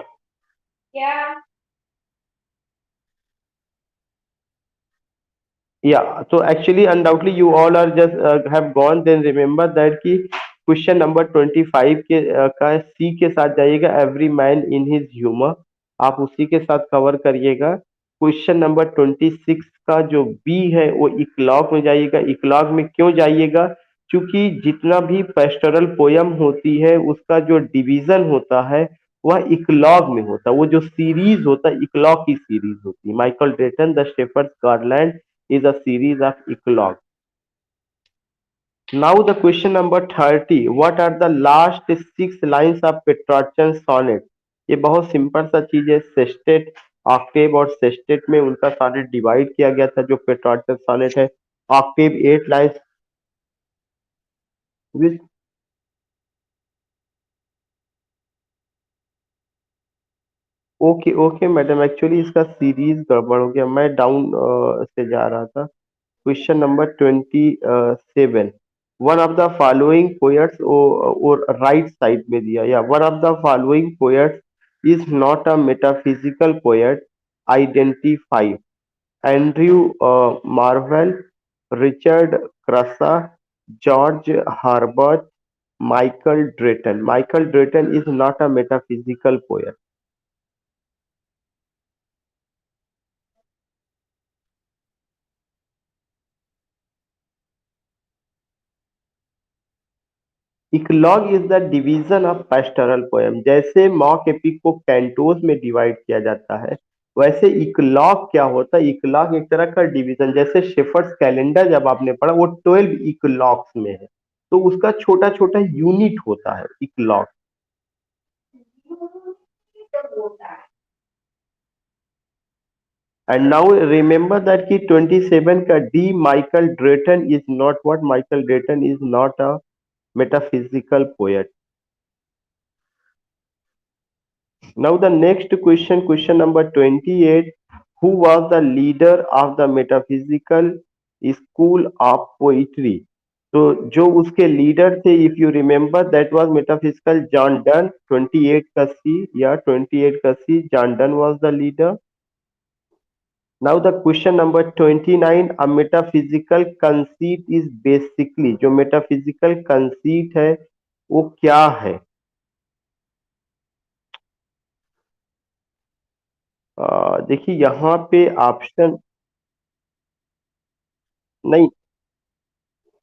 Speaker 1: Yeah, so actually, undoubtedly, you all are just have gone. Then remember that कि question number 25 के का सी के साथ जाइएगा, every man in his humour, आप उसी के साथ कवर करिएगा। क्वेश्चन नंबर 26 का जो बी है वो इकलॉग में जाइएगा। इकलॉग में क्यों जाइएगा? क्योंकि जितना भी पेस्टोरल पोयम होती है उसका जो डिवीजन होता है वह इकलॉग में होता है, वो जो सीरीज होता है इकलॉग की सीरीज होती है। Michael Drayton the shepherd's garland is a series of eclogues. Now the question number 30. What are the last six lines of Petrarchan sonnet? ये बहुत सिंपल सा चीज है। सेस्टेट, ऑक्टेव और सेस्टेट में उनका सॉनेट डिवाइड किया गया था। जो पेट्रार्चन सॉनेट है, octave 8 lines with, okay okay madam, actually इसका सीरीज गड़बड़ हो गया, मैं डाउन से जा रहा था। Question number 27। One of the following poets, और राइट साइड में दिया, या one of the following poets is not a metaphysical poet, identify Andrew Marvell, Richard Crashaw, George Herbert, Michael Drayton. Michael Drayton is not a metaphysical poet. Eclogue is the division of pastoral poem. जैसे mock epic को cantos में divide किया जाता है, वैसे इकलॉग क्या होता है? इकलॉग एक तरह का डिवीजन, जैसे शेफर्ड्स कैलेंडर जब आपने पढ़ा वो 12 इकलॉग्स में है, तो उसका छोटा छोटा यूनिट होता है eclogue. And now remember that कि 27 का D, Michael Drayton is not what, Michael Drayton is not a metaphysical poet. Now the next question, question number 28. Who was the leader of the metaphysical school of poetry? तो जो उसके leader थे, if you remember, that was metaphysical John Donne. 28 का C, या 28 का C, John Donne was the leader. Now the question number 29, a metaphysical conceit is basically, जो metaphysical conceit है वो क्या है? देखिए यहाँ पे ऑप्शन नहीं,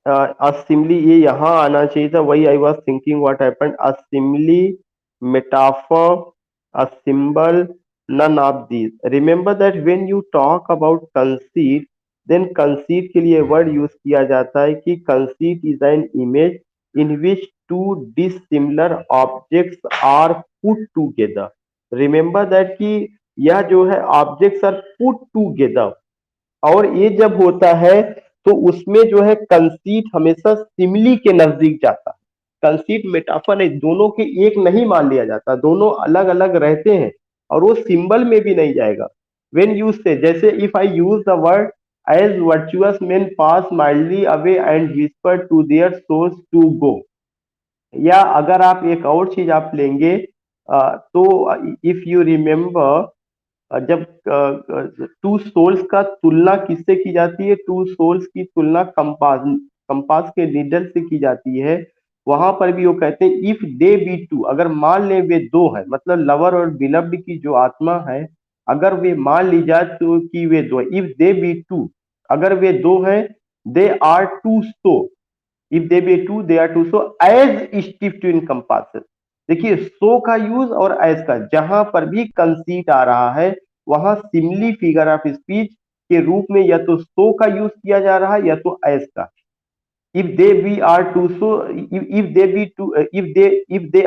Speaker 1: असिमली ये यहाँ आना चाहिए था, वही I was thinking what happened, a simile, metaphor, a symbol, none of these. Remember that when you talk about conceit, then conceit के लिए वर्ड यूज किया जाता है कि conceit is an image in which two dissimilar objects are put together. Remember that कि यह जो है ऑब्जेक्ट्स आर पुट टूगेदर, और ये जब होता है तो उसमें जो है कंसीट हमेशा सिमिली के नजदीक जाता है। कंसीट मेटाफर नहीं, दोनों के एक नहीं मान लिया जाता, दोनों अलग अलग रहते हैं, और वो सिंबल में भी नहीं जाएगा। वेन यूज से, जैसे if I use the word as virtuous men pass mildly away and whisper to their source to go, या अगर आप एक और चीज आप लेंगे, तो इफ यू रिमेम्बर, जब टू सोल्स का तुलना किससे की जाती है, टू सोल्स की तुलना कंपास, कंपास के नीडल से की जाती है। वहां पर भी वो कहते हैं इफ दे बी टू, अगर मान ले वे दो है, मतलब लवर और बिलव्ड की जो आत्मा है, अगर वे मान ली जाए तो कि वे दो है, इफ दे बी टू, अगर वे दो है, they are two so, if they be two they are two so as stiff twin compasses. देखिए सो का यूज और एज का, जहां पर भी कंसीट आ रहा है वहां सिमली फिगर ऑफ स्पीच के रूप में या तो सो का यूज किया जा रहा है या तो एज का। If they be are two so, if they be two, if they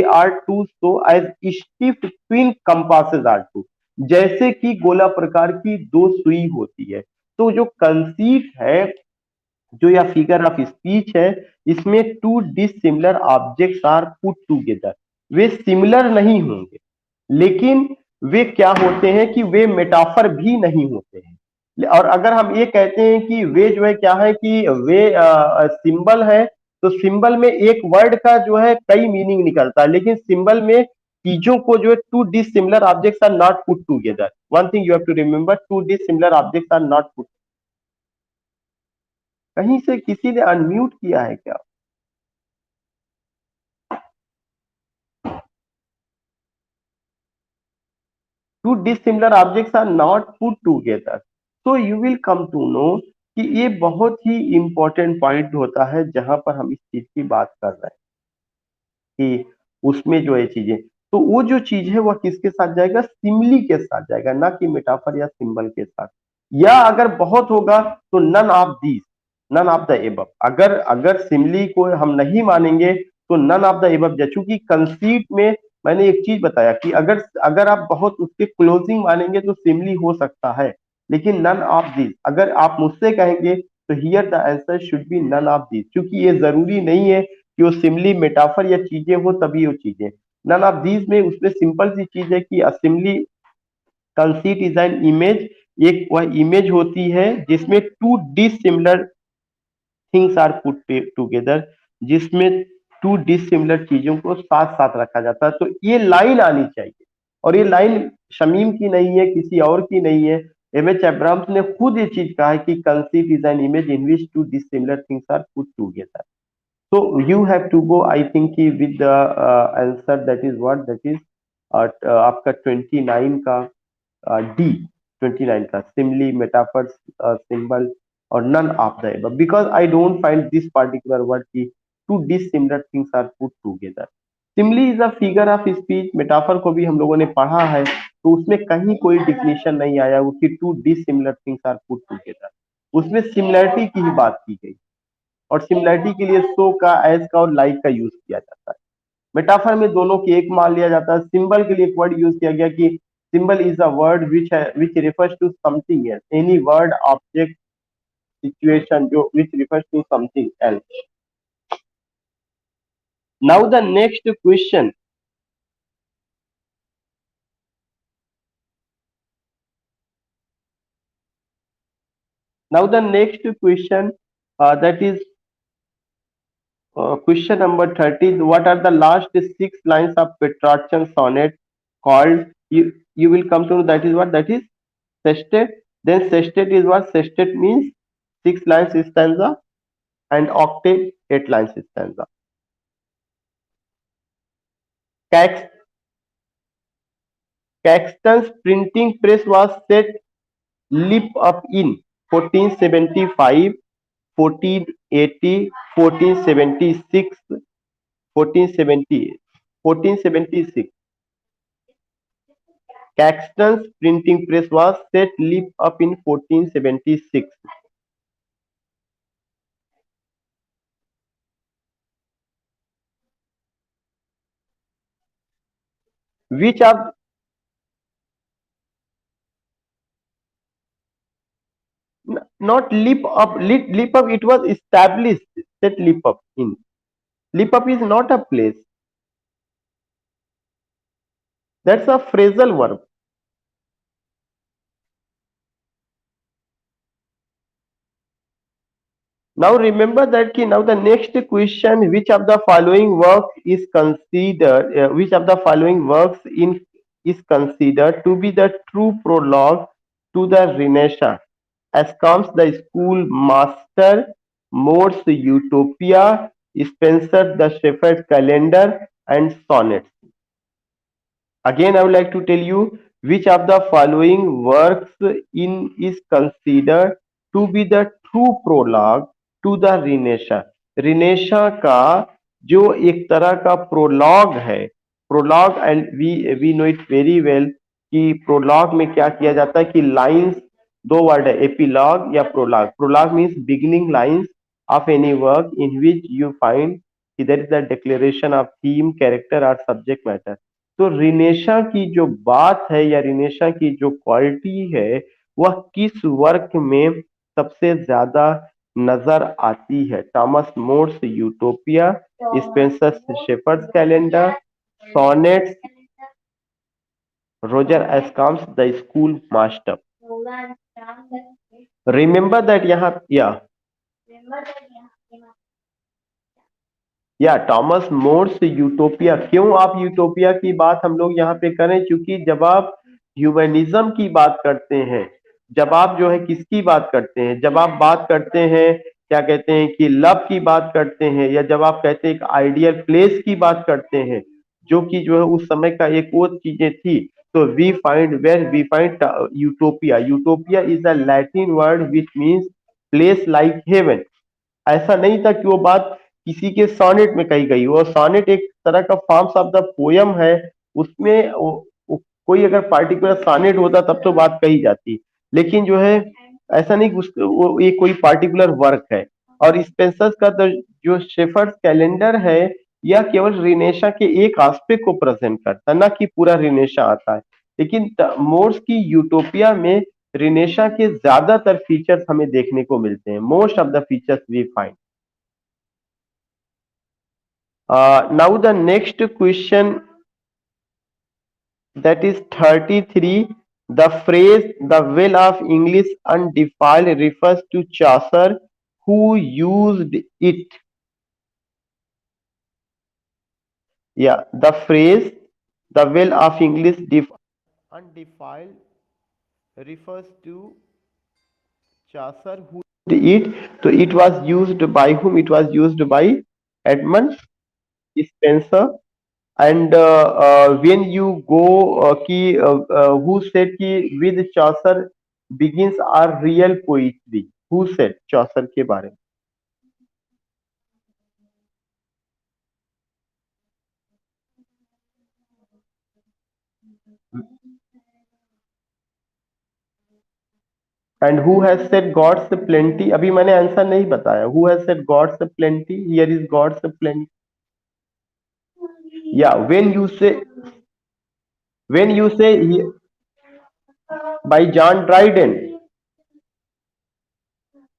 Speaker 1: are two so as stiff twin compasses are two, जैसे कि गोला प्रकार की दो सुई होती है। तो जो कंसीट है, जो या फिगर ऑफ स्पीच है, इसमें two dissimilar objects are put together, वे सिमिलर नहीं होंगे, लेकिन वे क्या होते हैं कि वे मेटाफर भी नहीं होते हैं। और अगर हम ये कहते हैं कि वे जो है क्या है कि वे सिंबल है, तो सिंबल में एक वर्ड का जो है कई मीनिंग निकलता है, लेकिन सिंबल में चीजों को जो है two dissimilar objects are not put together. One thing you have to remember, two dissimilar objects are not put. कहीं से किसी ने अनम्यूट किया है क्या? Two dissimilar objects are not put together. So you will come to know कि ये बहुत ही इंपॉर्टेंट पॉइंट होता है जहां पर हम इस चीज की बात कर रहे हैं कि उसमें जो है चीजें, तो वो जो चीज है वह किसके साथ जाएगा, सिमिली के साथ जाएगा, ना कि मेटाफर या सिंबल के साथ। या अगर बहुत होगा तो none of these, none of the above. अगर अगर सिमिली को हम नहीं मानेंगे तो नन ऑफ द एबव, चूंकि कंसीट में मैंने एक चीज बताया कि अगर अगर आप बहुत उसके क्लोजिंग मानेंगे तो सिमिली हो सकता है, लेकिन नन ऑफ दिस अगर आप मुझसे कहेंगे तो here the answer should be none of this, क्योंकि ये जरूरी नहीं है कि वो सिमिली मेटाफर या चीजें हो तभी वो चीजें। नन ऑफ दीज में उसमें सिंपल सी चीज है कि simile conceit is an image, एक वह इमेज होती है जिसमें two dissimilar things are put together, जिसमें टू डिसिमिलर चीजों को साथ साथ रखा जाता है। तो ये लाइन आनी चाहिए, और ये लाइन शमीम की नहीं है, किसी और की नहीं है, एम एच एब्राम्स ने खुद ये चीज कहा है कि conceit is an image in which two dissimilar things are put together. So you have to go, I think, कि with the answer that is what, that is आपका 29 का डी, 29 का सिमली, मेटाफर, सिंबल और none of the above, because I don't find this particular word की two dissimilar things are put together. Simile is a figure of speech, metaphor को भी हम लोगों ने पढ़ा है, तो उसमें कहीं कोई डिफिनेशन नहीं आया वो कि two dissimilar things are put together, उसमें सिमिलरिटी की ही बात की गई, और सिमिलरिटी के लिए सो का, एज का और लाइक का यूज किया जाता है। मेटाफर में दोनों की एक मान लिया जाता है। सिंबल के लिए एक वर्ड यूज किया गया कि Symbol is a word which refers to something else. Any word, object, situation which refers to something else. Now the next question. Now the next question, that is question number 30. What are the last six lines of Petrarchan sonnet called? You will come to know that is what that is sestet. Then sestet is what? Sestet means six lines stanza, and octave eight lines stanza. Cax, Caxton's printing press was set lit up in 1475, 1480, 1476, 1470, 1476. Caxton's printing press was set lit up in 1476. Which of not lip up, it was established, set lip up in. Lip up is not a place. That's a phrasal verb. Now remember that now the next question, which of the following work is considered, which of the following works in is considered to be the true prologue to the Renaissance? As comes the Schoolmaster, More's Utopia, Spencer the Shepherd's Calendar, and Sonnets. Again, I would like to tell you which of the following works in is considered to be the true prologue to the रिनेशा. रिनेशा का जो एक तरह का prologue है, prologue, and we know it very well कि prologue में क्या किया जाता है कि लाइंस, दो वर्ड है, एपिलॉग या prologue. Prologue means beginning lines of any work in which you find there is the declaration of theme, character और सब्जेक्ट मैटर. तो रिनेशा की जो बात है या रिनेशा की जो क्वालिटी है वह किस वर्क में सबसे ज्यादा नजर आती है? Thomas More's Utopia, Spenser Shepherd's Calendar, sonnets, Roger Ascham's the school master. Remember that यहाँ या थॉमस मोर्स यूटोपिया. क्यों आप यूटोपिया की बात हम लोग यहाँ पे करें? क्योंकि जब आप ह्यूमनिज्म की बात करते हैं, जब आप जो है किसकी बात करते हैं, जब आप बात करते हैं क्या कहते हैं कि लव की बात करते हैं, या जब आप कहते हैं एक आइडियल प्लेस की बात करते हैं जो कि जो है उस समय का एक वो चीजें थी, तो we find utopia. Utopia is a Latin word which means place like heaven. ऐसा नहीं था कि वो बात किसी के सॉनेट में कही गई. वो सॉनेट एक तरह का फॉर्म्स ऑफ द पोयम है. उसमें कोई अगर पार्टिकुलर सॉनेट होता तब तो बात कही जाती, लेकिन जो है ऐसा नहीं कि ये कोई पार्टिकुलर वर्क है. और स्पेंसर का जो शेफर्ड्स कैलेंडर है यह केवल रिनेशा के एक एस्पेक्ट को प्रेजेंट करता है, ना कि पूरा रिनेशा आता है. लेकिन मोर्स की यूटोपिया में रिनेशा के ज्यादातर फीचर्स हमें देखने को मिलते हैं. Most of the features we find. Now the next question, that is 33. The phrase "the well of English undefiled" refers to Chaucer, who used it. Yeah, the phrase "the well of English undefiled" refers to Chaucer, who used it. So it was used by whom? It was used by Edmund Spenser. And when you go who said कि with Chaucer begins our real poetry? Who said Chaucer के बारे में? And who has said God's plenty? अभी मैंने answer नहीं बताया. Who has said God's plenty? Here is God's plenty. Yeah, when you say bye John Dryden.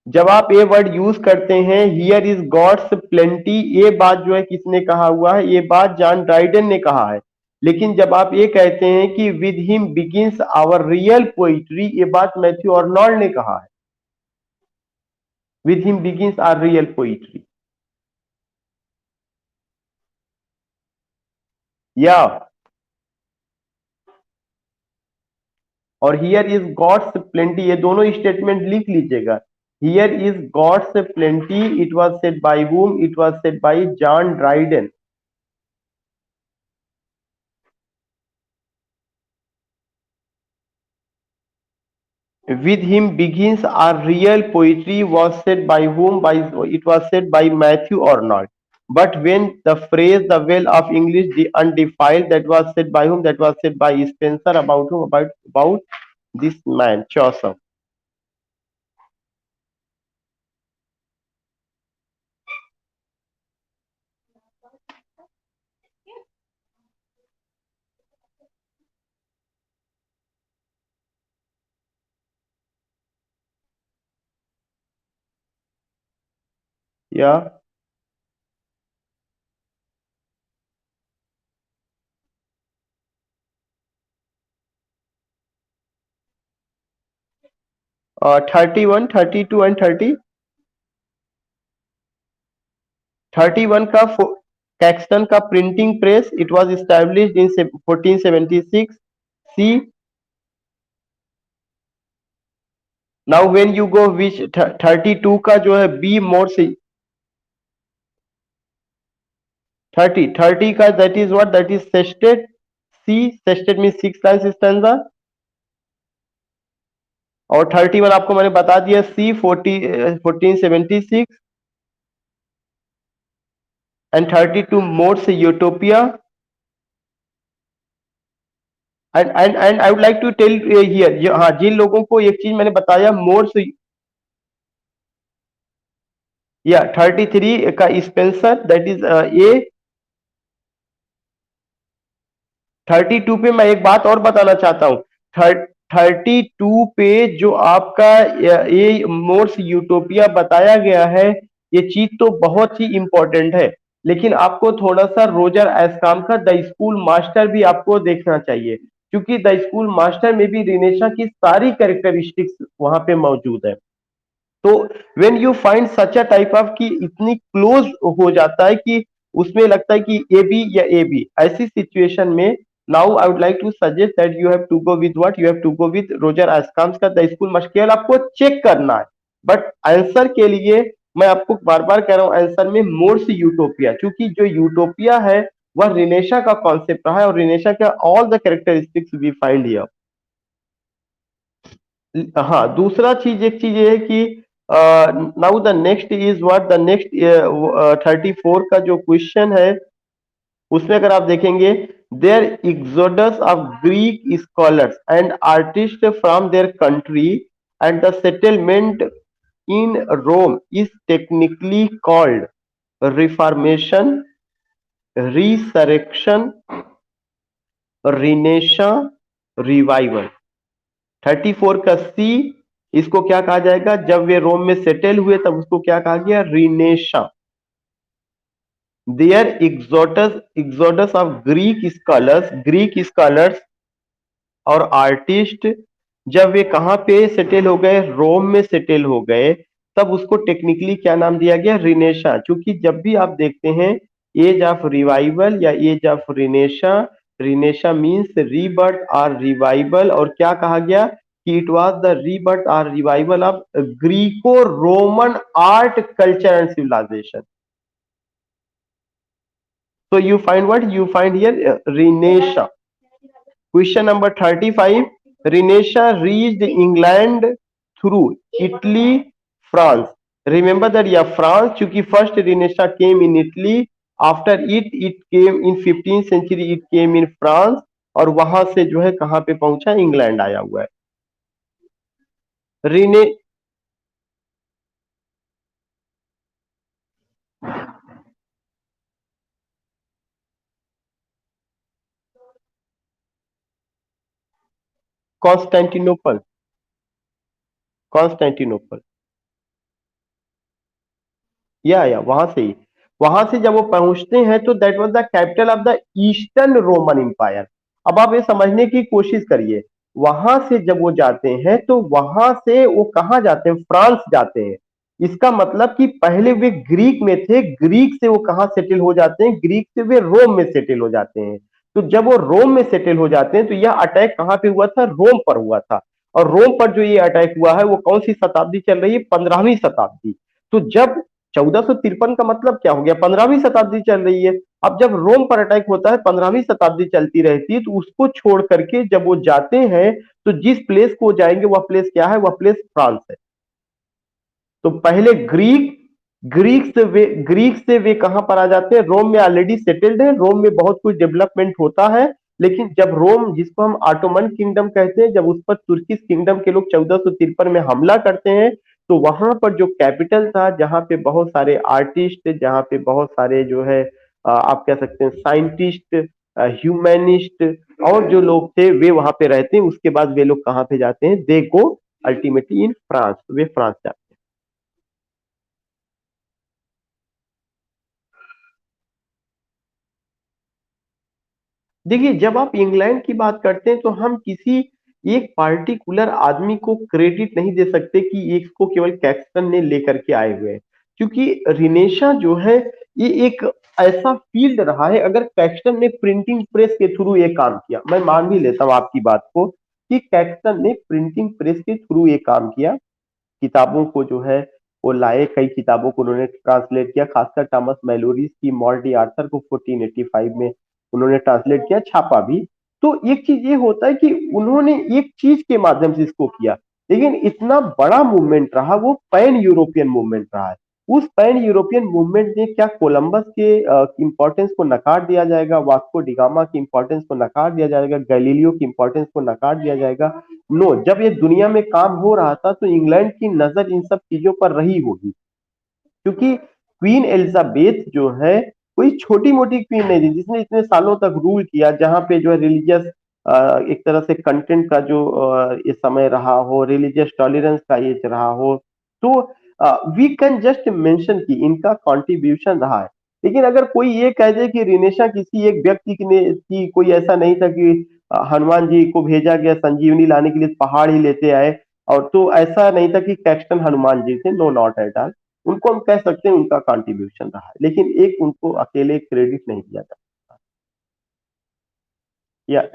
Speaker 1: जब आप ये वर्ड यूज करते हैं हियर इज गॉड्स प्लेंटी, ये बात जो है किसने कहा हुआ है, ये बात जॉन ड्राइडन ने कहा है। लेकिन जब आप ये कहते हैं कि with him begins our real poetry, ये बात मैथ्यू अर्नोल्ड ने कहा है। With him begins our real poetry. या और हियर इज गॉड्स प्लेंटी, ये दोनों स्टेटमेंट लिख लीजिएगा। Here is God's plenty, it was said by whom, it was said by John Dryden. With him begins our real poetry was said by whom? By it was said by Matthew Arnold. But when the phrase "the well of English, the undefiled," that was said by whom? That was said by Spencer. About whom? About this man Chaucer. 31, 32 and 30। 31 का Caxton का printing press, it was established in 1476। C. Now when you go which 32 का जो है B मोर से 30 का that is what, that is sestet. C sestet mean 6 lines stanza. और 31 आपको मैंने बता दिया सी 1476। एंड 32 मोर से utopia. And I would like to tell here, हाँ जिन लोगों को एक चीज मैंने बताया मोर से, या 33 का स्पेंसर दैट इज ए। 32 पे मैं एक बात और बताना चाहता हूँ। 32 पे जो आपका ये मोर्स यूटोपिया बताया गया है, ये चीज तो बहुत ही इंपॉर्टेंट है। लेकिन आपको थोड़ा सा रोजर एस्काम का द स्कूल मास्टर भी आपको देखना चाहिए, क्योंकि द स्कूल मास्टर में भी रिनेशा की सारी कैरेक्टरिस्टिक्स वहां पे मौजूद है। तो when you find such a type of कि इतनी क्लोज हो जाता है कि उसमें लगता है कि ए बी या ए बी, ऐसी सिचुएशन में now I would like to suggest that you have to go with what, you have to go with Roger Ascham's का द स्कूल मस्ट केवल आपको चेक करना है। बट आंसर के लिए मैं आपको बार बार कह रहा हूं, आंसर में मोर्स यूटोपिया, क्योंकि जो यूटोपिया है वह रिनेशा का कॉन्सेप्ट रहा है और रिनेशा का all the characteristics we find here. हाँ दूसरा चीज, एक चीज ये है कि now the next is what, the next 34 का जो क्वेश्चन है उसमें अगर आप देखेंगे, there exodus of Greek scholars and artist from their country and the settlement in Rome is technically called reformation, resurrection, Renaissance, revival. 34 का सी, इसको क्या कहा जाएगा, जब वे रोम में सेटल हुए तब उसको क्या कहा गया, Renaissance. There exodus, exodus of Greek scholars और आर्टिस्ट, जब वे कहां पे सेटल हो गए, रोम में सेटल हो गए, तब उसको टेक्निकली क्या नाम दिया गया, रिनेशा। क्योंकि जब भी आप देखते हैं एज ऑफ रिवाइवल या age of Renaissance, Renaissance means rebirth और रिवाइवल, और क्या कहा गया कि इट वाज द रीबर्थ और revival of Greco Roman art culture and civilization. So you find what? You find here Renesha. Question number 35. Renesha reached England through Italy, France. Remember that, yeah, France, क्योंकि first Renesha came in Italy. After it came in 15th century, it came in France. और वहां से जो है कहाँ पे पहुंचा, England आया हुआ है। रिने कॉन्स्टेंटिनोपल। कॉन्स्टेंटिनोपल। या वहां से जब वो पहुंचते हैं तो that was the capital of the Eastern Roman Empire. अब आप ये समझने की कोशिश करिए, वहां से जब वो जाते हैं तो वहां से वो कहाँ जाते हैं, फ्रांस जाते हैं। इसका मतलब कि पहले वे ग्रीक में थे, ग्रीक से वो कहाँ सेटल हो जाते हैं, ग्रीक से वे रोम में सेटल हो जाते हैं। तो जब वो रोम में सेटल हो जाते हैं तो यह अटैक कहाँ पे हुआ था, रोम पर हुआ था। और रोम पर जो ये अटैक हुआ है वो कौन सी शताब्दी चल रही है, 15वीं शताब्दी। तो जब 1453 का मतलब क्या हो गया, 15वीं शताब्दी चल रही है। अब जब रोम पर अटैक होता है, 15वीं शताब्दी चलती रहती है, तो उसको छोड़ करके जब वो जाते हैं तो जिस प्लेस को जाएंगे वह प्लेस क्या है, वह प्लेस फ्रांस है। तो पहले ग्रीक से वे कहां पर आ जाते हैं, रोम में ऑलरेडी सेटल्ड है, रोम में बहुत कुछ डेवलपमेंट होता है। लेकिन जब रोम, जिसको हम ऑटोमन किंगडम कहते हैं, जब उस पर तुर्किश किंगडम के लोग 1453 में हमला करते हैं, तो वहां पर जो कैपिटल था, जहां पे बहुत सारे आर्टिस्ट, जहां पे बहुत सारे जो है आप कह सकते हैं साइंटिस्ट, ह्यूमैनिस्ट और जो लोग थे वे वहां पे रहते हैं। उसके बाद वे लोग कहाँ पे जाते हैं, they go ultimately in France, वे फ्रांस जाते हैं। देखिए, जब आप इंग्लैंड की बात करते हैं तो हम किसी एक पार्टिकुलर आदमी को क्रेडिट नहीं दे सकते कि इसको केवल कैक्सटन ने लेकर के आए हुए हैं। क्योंकि रिनेशा जो है ये एक ऐसा फील्ड रहा है, अगर कैक्सटन ने प्रिंटिंग प्रेस के थ्रू ये काम किया, मैं मान भी लेता हूँ आपकी बात को कि कैक्सटन ने प्रिंटिंग प्रेस के थ्रू ये काम किया, किताबों को जो है वो लाए, कई किताबों को उन्होंने ट्रांसलेट किया, खासकर थॉमस मैलोरीज की मॉर्डी आर्थर को 1485 में उन्होंने ट्रांसलेट किया, छापा भी। तो एक चीज ये होता है कि उन्होंने एक चीज के माध्यम से इसको किया, लेकिन इतना बड़ा मूवमेंट रहा, वो पैन यूरोपियन मूवमेंट रहा है। उस पैन यूरोपियन मूवमेंट ने क्या कोलंबस के इंपॉर्टेंस को नकार दिया जाएगा, वास्को डिगामा की इंपॉर्टेंस को नकार दिया जाएगा, गैलीलियो की इंपॉर्टेंस को नकार दिया जाएगा? नो, जब ये दुनिया में काम हो रहा था तो इंग्लैंड की नजर इन सब चीजों पर रही होगी। क्योंकि क्वीन एलिजाबेथ जो है कोई छोटी मोटी क्वीन नहीं थी, जिसने इतने सालों तक रूल किया, जहां पे जो है रिलीजियस एक तरह से कंटेंट का जो ये समय रहा हो, रिलीजियस टॉलरेंस का एज रहा हो। तो वी कैन जस्ट मेंशन कि इनका कंट्रीब्यूशन रहा है। लेकिन अगर कोई ये कह दे कि रिनेशा किसी एक व्यक्ति की कोई ऐसा नहीं था कि हनुमान जी को भेजा गया संजीवनी लाने के लिए, पहाड़ ही लेते आए, और तो ऐसा नहीं था कि कैक्सटन हनुमान जी थे, नो नॉट एट ऑल। उनको हम कह सकते हैं उनका कंट्रीब्यूशन रहा है, लेकिन एक उनको अकेले क्रेडिट नहीं दिया जाता।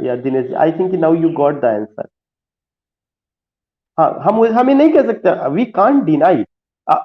Speaker 1: या Dinesh, I think now you got the answer. हाँ, हम हमें नहीं कह सकते, वी कांट डिनाई।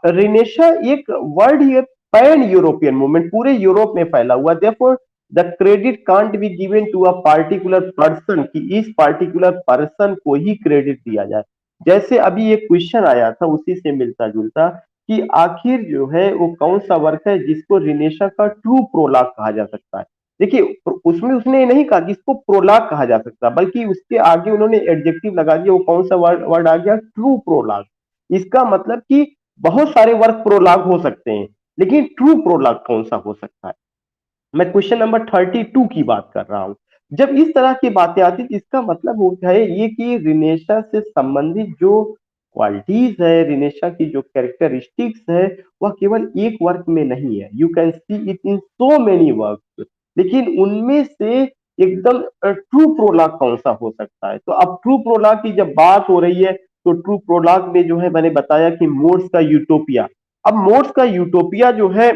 Speaker 1: रिनेशा एक वर्ड ही, पैन यूरोपियन मूवमेंट, पूरे यूरोप में फैला हुआ, therefore the credit can't be given to a particular person, कि इस पार्टिकुलर पर्सन को ही क्रेडिट दिया जाए। जैसे अभी एक क्वेश्चन आया था उसी से मिलता जुलता, कि आखिर जो है वो कौन सा वर्क है जिसको रिनेशा का ट्रू प्रोलॉग कहा जा सकता है। देखिए, उसमें उसने ये नहीं कहा कि इसको प्रोलॉग कहा जा सकता, बल्कि उसके आगे उन्होंने एडजेक्टिव लगा दिया, वो कौन सा वर्ड वर्ड आ गया, ट्रू प्रोलॉग। इसका मतलब कि बहुत सारे वर्क प्रोलॉग हो सकते हैं, लेकिन ट्रू प्रोलॉग कौन सा हो सकता है। मैं क्वेश्चन नंबर 32 की बात कर रहा हूं। जब इस तरह की बातें आती तो इसका मतलब होता है ये कि रिनेशा से संबंधित जो क्वालिटीज है, रिनेशा की जो कैरेक्टरिस्टिक्स है, वह केवल एक वर्क में नहीं है, you can see it in so many work. लेकिन उनमें से एकदम ट्रू प्रोलॉग कौन सा हो सकता है, तो अब ट्रू प्रोलॉग की जब बात हो रही है तो ट्रू प्रोलॉग में जो है मैंने बताया कि मोर्स का यूटोपिया। अब मोर्स का यूटोपिया जो है,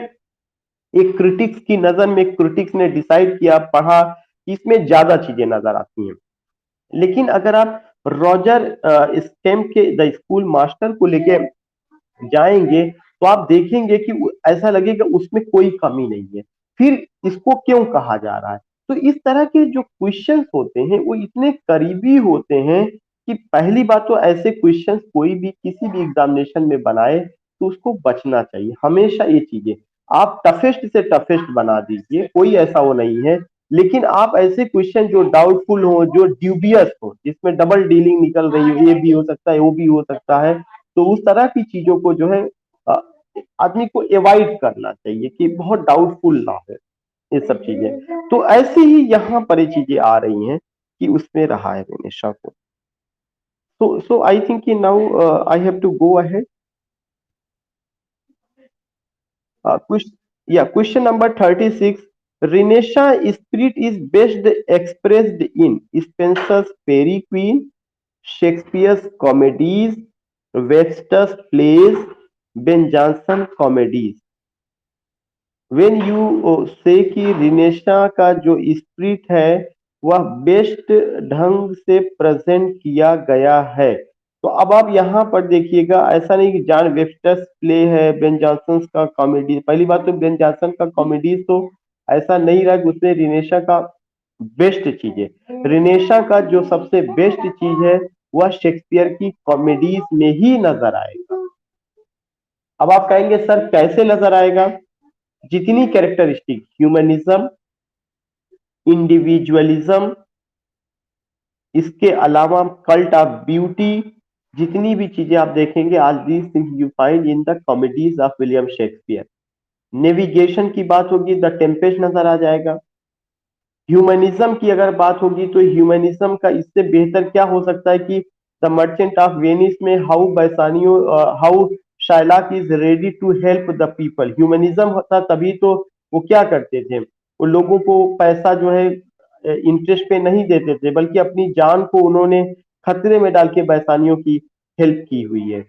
Speaker 1: एक क्रिटिक्स की नजर में, क्रिटिक्स ने डिसाइड किया, पढ़ा कि इसमें ज्यादा चीजें नजर आती हैं। लेकिन अगर आप रॉजर स्टेम के द स्कूल मास्टर को लेके जाएंगे तो आप देखेंगे कि ऐसा लगेगा उसमें कोई कमी नहीं है, फिर इसको क्यों कहा जा रहा है। तो इस तरह के जो क्वेश्चंस होते हैं वो इतने करीबी होते हैं कि पहली बात तो ऐसे क्वेश्चंस कोई भी किसी भी एग्जामिनेशन में बनाए तो उसको बचना चाहिए हमेशा। ये चीजें आप टफेस्ट से टफेस्ट बना दीजिए, कोई ऐसा वो नहीं है, लेकिन आप ऐसे क्वेश्चन जो डाउटफुल हो, जो ड्यूबियस हो, जिसमें डबल डीलिंग निकल रही हो, ये भी हो सकता है वो भी हो सकता है, तो उस तरह की चीजों को जो है अ, आदमी को एवॉइड करना चाहिए कि बहुत डाउटफुल ना हो ये सब चीजें। तो ऐसे ही यहाँ पर ये चीजें आ रही हैं कि उसमें रहा है हमेशा को। So I think now I have to go ahead. Question, yeah, question number 36. Renaissance spirit is best expressed in Spenser's Fairy Queen, Shakespeare's comedies, Webster's plays, Ben Jonson comedies. When you say कि रिनेशा का जो spirit है वह best ढंग से present किया गया है। तो अब आप यहाँ पर देखिएगा, ऐसा नहीं कि जॉन वेब्स्टर्स प्ले है, बेन जॉनसन का कॉमेडी। पहली बात तो बेन जॉनसन का कॉमेडी तो ऐसा नहीं रहा कि उसमें रिनेशा का बेस्ट चीज है। रिनेशा का जो सबसे बेस्ट चीज है वह शेक्सपियर की कॉमेडीज में ही नजर आएगा। अब आप कहेंगे सर कैसे नजर आएगा? जितनी कैरेक्टरिस्टिक ह्यूमनिज्म, इंडिविजुअलिज्म, इसके अलावा कल्ट ऑफ ब्यूटी, जितनी भी चीजें आप देखेंगे, all these things you find in the comedies of William Shakespeare. Navigation की बात होगी, द टेम्पेस्ट नजर आ जाएगा। ह्यूमनिज्म की अगर बात होगी तो ह्यूमनिज्म का इससे बेहतर क्या हो सकता है कि द मर्चेंट ऑफ वेनिस में how Bassanio, how Shylock is ready to help the people. Humanism होता तभी तो वो क्या करते थे, वो लोगों को पैसा जो है इंटरेस्ट पे नहीं देते थे, बल्कि अपनी जान को उन्होंने खतरे में डाल के बैसानियों की हेल्प की हुई है।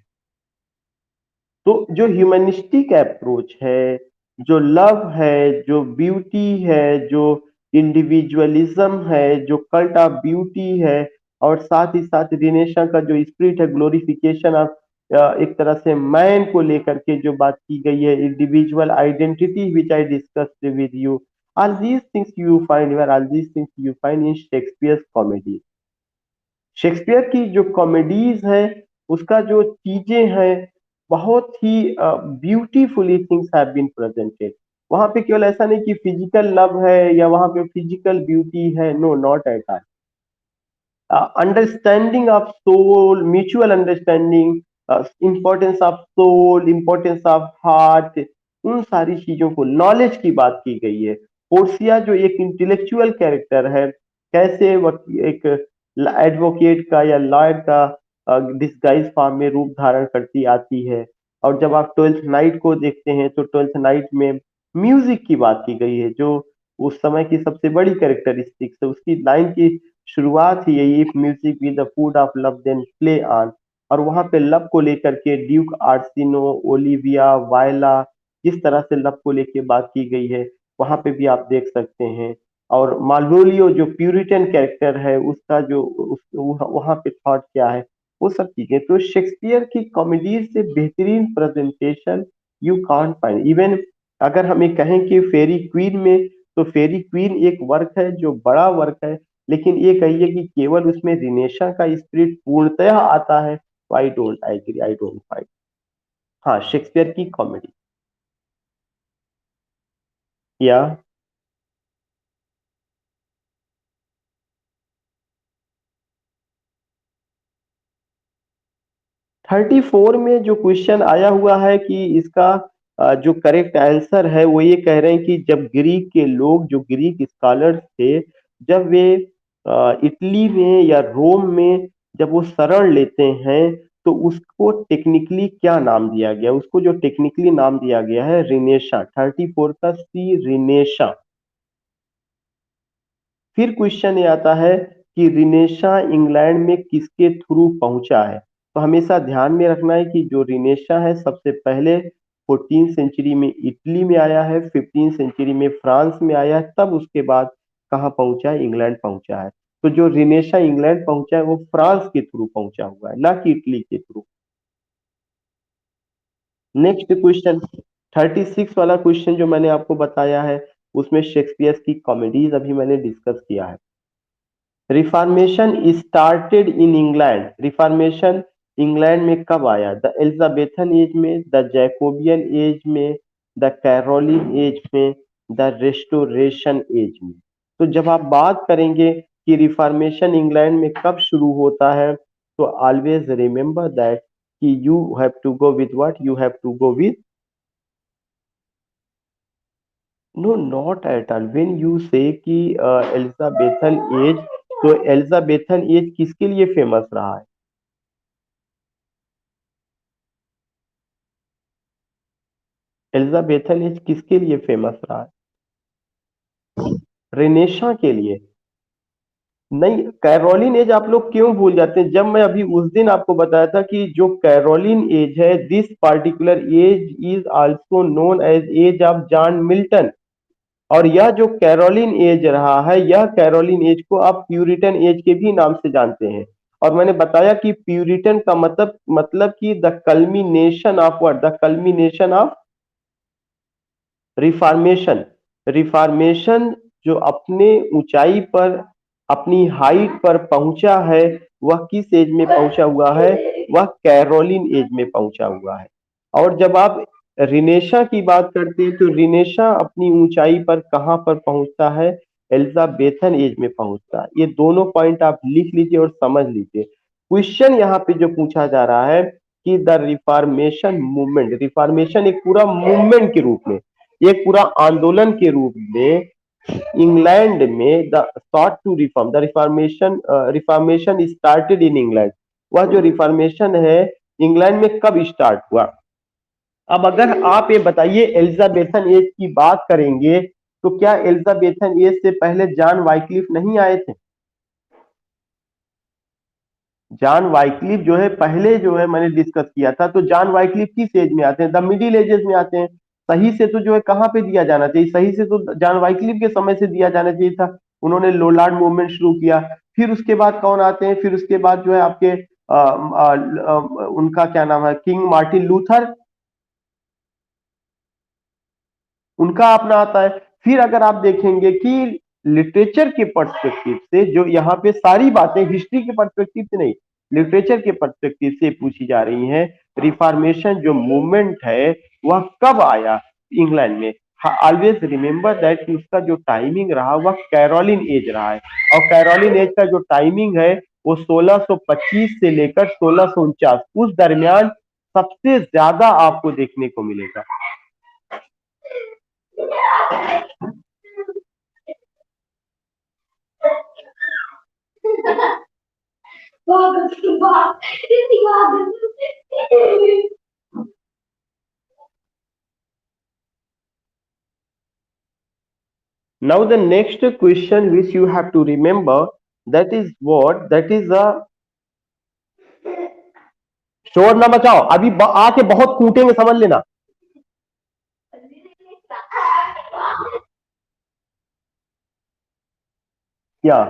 Speaker 1: तो जो ह्यूमनिस्टिक अप्रोच है, जो लव है, जो ब्यूटी है, जो इंडिविजुअलिज्म है, जो कल्ट ऑफ ब्यूटी है, और साथ ही साथ रिनेशा का जो स्पिरिट है, ग्लोरिफिकेशन ऑफ एक तरह से मैन को लेकर के जो बात की गई है, individual identity which I discussed with you, all these things you find where all these things you find in Shakespeare's comedy. Shakespeare की जो कॉमेडीज है, उसका जो चीजें हैं, बहुत ही beautifully things have been presented. वहां पे केवल ऐसा नहीं कि फिजिकल लव है या वहां पे फिजिकल ब्यूटी है, no not at all. Understanding of soul, mutual understanding, importance of soul, importance of heart, उन सारी चीजों को, नॉलेज की बात की गई है। पोर्सिया जो एक इंटेलेक्चुअल कैरेक्टर है, कैसे एक एडवोकेट का या लॉयर का डिस्गाइज फॉर्म में रूप धारण करती आती है। और जब आप ट्वेल्थ नाइट को देखते हैं तो ट्वेल्थ नाइट में म्यूजिक की बात की गई है, जो उस समय की सबसे बड़ी कैरेक्टरिस्टिक्स है। उसकी लाइन की शुरुआत ही यही, if music be the food of love then play on. और वहां पे लव को लेकर के ड्यूक आर्सिनो, ओलिविया वायला, जिस तरह से लव को लेके बात की गई है, वहां पे भी आप देख सकते हैं। और माल्वोलियो जो प्यूरिटन कैरेक्टर है, उसका जो वहां पे थॉट क्या है, वो सब चीजें। तो शेक्सपियर की कॉमेडीज से बेहतरीन presentation you can't find even. अगर हमें कहें कि फेरी क्वीन में, तो फेरी क्वीन एक वर्क है जो बड़ा वर्क है, लेकिन ये कहिए कि केवल उसमें रिनेशा का स्पिरिट पूर्णतः आता है, तो I don't agree, I don't find. हाँ, शेक्सपियर की कॉमेडी। या 34 में जो क्वेश्चन आया हुआ है कि इसका जो करेक्ट आंसर है वो ये कह रहे हैं कि जब ग्रीक के लोग, जो ग्रीक स्कॉलर्स थे, जब वे इटली में या रोम में जब वो शरण लेते हैं, तो उसको टेक्निकली क्या नाम दिया गया? उसको जो टेक्निकली नाम दिया गया है रिनेशा। 34 का सी, रिनेशा। फिर क्वेश्चन ये आता है कि रिनेशा इंग्लैंड में किसके थ्रू पहुंचा है? तो हमेशा ध्यान में रखना है कि जो रिनेशा है सबसे पहले 14 सेंचुरी में इटली में आया है, 15 सेंचुरी में फ्रांस में आया है, तब उसके बाद कहाँ पहुंचा है? इंग्लैंड पहुंचा है। तो जो रिनेशा इंग्लैंड पहुंचा है वो फ्रांस के थ्रू पहुंचा हुआ है, ना कि इटली के थ्रू। नेक्स्ट क्वेश्चन 36 वाला क्वेश्चन जो मैंने आपको बताया है, उसमें शेक्सपियर की कॉमेडीज अभी मैंने डिस्कस किया है। Reformation started in England. Reformation England में कब आया? द एलिजाबेथन एज में, द जैकोबियन एज में, द कैरोलिन एज में, द रेस्टोरेशन एज में। तो जब आप बात करेंगे कि रिफॉर्मेशन इंग्लैंड में कब शुरू होता है, तो ऑलवेज रिमेंबर दैट कि you have to go with what, you have to go with, no not at all. When you say कि एलिजाबेथन एज, तो एलिजाबेथन एज किसके लिए फेमस रहा है? एलिजाबेथन एज किसके लिए फेमस रहा है? रेनेशा के लिए? नहीं, कैरोलिन एज आप लोग क्यों भूल जाते हैं? जब मैं अभी उस दिन आपको बताया था कि जो कैरोलिन एज है, this particular age is also known as age of John Milton. और यह जो कैरोलिन एज रहा है, यह कैरोलिन एज को आप प्यूरिटन एज के भी नाम से जानते हैं। और मैंने बताया कि प्यूरिटन का मतलब कि the culmination of what, the culmination of reformation. Reformation जो अपने ऊंचाई पर, अपनी हाइट पर पहुंचा है, वह किस एज में पहुंचा हुआ है? वह कैरोलिन एज में पहुंचा हुआ है। और जब आप रिनेशा की बात करते हैं तो रिनेशा अपनी ऊंचाई पर कहां पर पहुंचता है? एलिजाबेथन एज में पहुंचता है। ये दोनों पॉइंट आप लिख लीजिए और समझ लीजिए। क्वेश्चन यहाँ पे जो पूछा जा रहा है कि द रिफॉर्मेशन मूवमेंट, रिफॉर्मेशन एक पूरा मूवमेंट के रूप में, एक पूरा आंदोलन के रूप में इंग्लैंड में the sought to reform, the reformation, reformation started in England. वह जो रिफॉर्मेशन है इंग्लैंड में कब स्टार्ट हुआ? अब अगर आप ये बताइए एलिजाबेथन एज की बात करेंगे तो क्या एलिजाबेथन एज से पहले जॉन वाइक्लिफ नहीं आए थे? जॉन वाइक्लिफ जो है पहले, जो है मैंने डिस्कस किया था, तो जॉन वाइक्लिफ किस एज में आते हैं? द मिडिल एजेस में आते हैं। सही से तो जो है कहाँ पे दिया जाना चाहिए? सही से तो जॉन वाइक्लिफ के समय से दिया जाना चाहिए था। उन्होंने लोलार्ड मूवमेंट शुरू किया। फिर उसके बाद कौन आते हैं? फिर उसके बाद जो है आपके उनका क्या नाम है, किंग मार्टिन लूथर, उनका अपना आता है। फिर अगर आप देखेंगे कि लिटरेचर के पर्सपेक्टिव से, जो यहाँ पे सारी बातें हिस्ट्री के पर्सपेक्टिव से नहीं, लिटरेचर के पर्सपेक्टिव से पूछी जा रही हैं, रिफॉर्मेशन जो मूवमेंट है वह कब आया इंग्लैंड में? ऑलवेज रिमेंबर दैट कि उसका जो टाइमिंग रहा वह कैरोलिन एज रहा है। और कैरोलिन एज का जो टाइमिंग है वो 1625 से लेकर 1649, उस दरमियान सबसे ज्यादा आपको देखने को मिलेगा। Now the next question which you have to remember, that is what, that is a, शोर ना मचाओ, अभी आके बहुत कूटेंगे समझ लेना। क्या?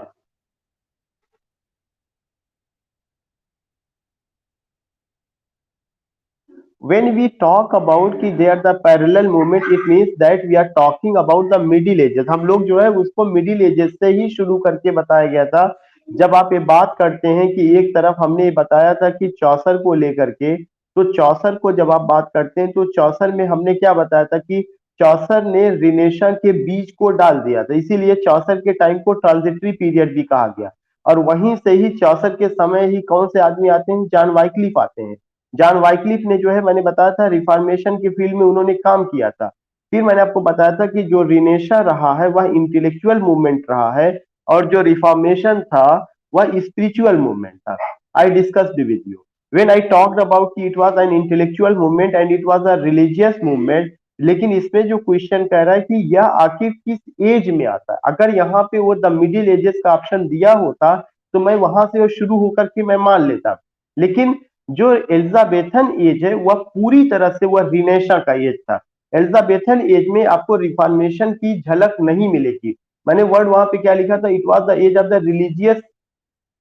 Speaker 1: when we talk about कि they are the parallel movement, it means that we are talking about the middle ages। हम लोग जो है उसको मिडिल एजेस से ही शुरू करके बताया गया था। जब आप ये बात करते हैं कि एक तरफ हमने ये बताया था कि चौसर को लेकर के, तो चौसर को जब आप बात करते हैं तो चौसर में हमने क्या बताया था कि चौसर ने रिनेशा के बीज को डाल दिया था, इसीलिए चौसर के टाइम को ट्रांजिटरी पीरियड भी कहा गया। और वहीं से ही चौसर के समय ही कौन से आदमी आते हैं? जॉन वाइक्लिफ आते हैं। जॉन वाइक्लिफ ने जो है, मैंने बताया था, रिफॉर्मेशन की फील्ड में उन्होंने काम किया था। फिर मैंने आपको बताया था कि जो रिनेशा रहा है वह इंटेलेक्चुअल मूवमेंट रहा है, और जो रिफॉर्मेशन था वह स्पिरिचुअल मूवमेंट था। I discussed with you when I talked about कि it was an intellectual movement and it was a religious movement. लेकिन इसमें जो क्वेश्चन कह रहा है कि यह आखिर किस एज में आता है? अगर यहाँ पे वो द मिडिल एजेस का ऑप्शन दिया होता तो मैं वहां से वो शुरू होकर के मैं मान लेता। लेकिन जो एलिजाबेथन एज है वह पूरी तरह से वह रिनेशा का एज था। एलिजाबेथन एज में आपको रिफॉर्मेशन की झलक नहीं मिलेगी। मैंने वर्ड वहां पे क्या लिखा था? It was the age of the religious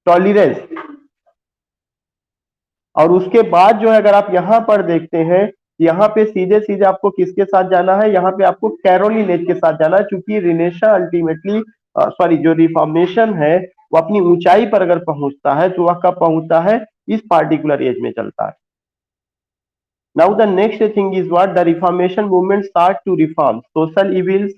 Speaker 1: tolerance. और उसके बाद जो है अगर आप यहाँ पर देखते हैं, यहाँ पे सीधे सीधे आपको किसके साथ जाना है? यहाँ पे आपको कैरोलिन एज के साथ जाना है, क्योंकि रिनेशा अल्टीमेटली, सॉरी, जो रिफॉर्मेशन है वो अपनी ऊंचाई पर अगर पहुंचता है तो वह कब पहुंचता है? इस पार्टिकुलर एज में चलता है। Now the next thing is what? The Reformation movement start to reform social evils,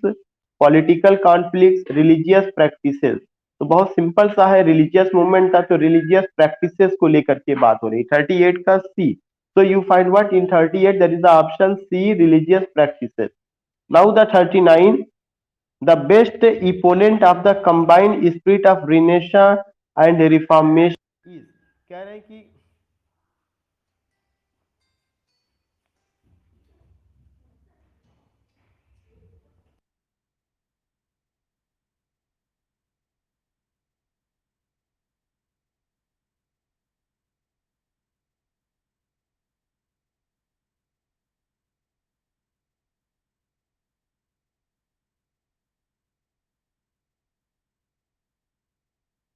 Speaker 1: political conflicts, religious practices। तो बहुत सिंपल सा है, रिलीजियस मूवमेंट था तो रिलीजियस प्रैक्टिसेस को लेकर के बात हो रही। 38 का सी, so you find what in 38? That is the option C, religious practices। Now the 39, the best opponent of the combined spirit of Renaissance and Reformation is, कह रहे हैं कि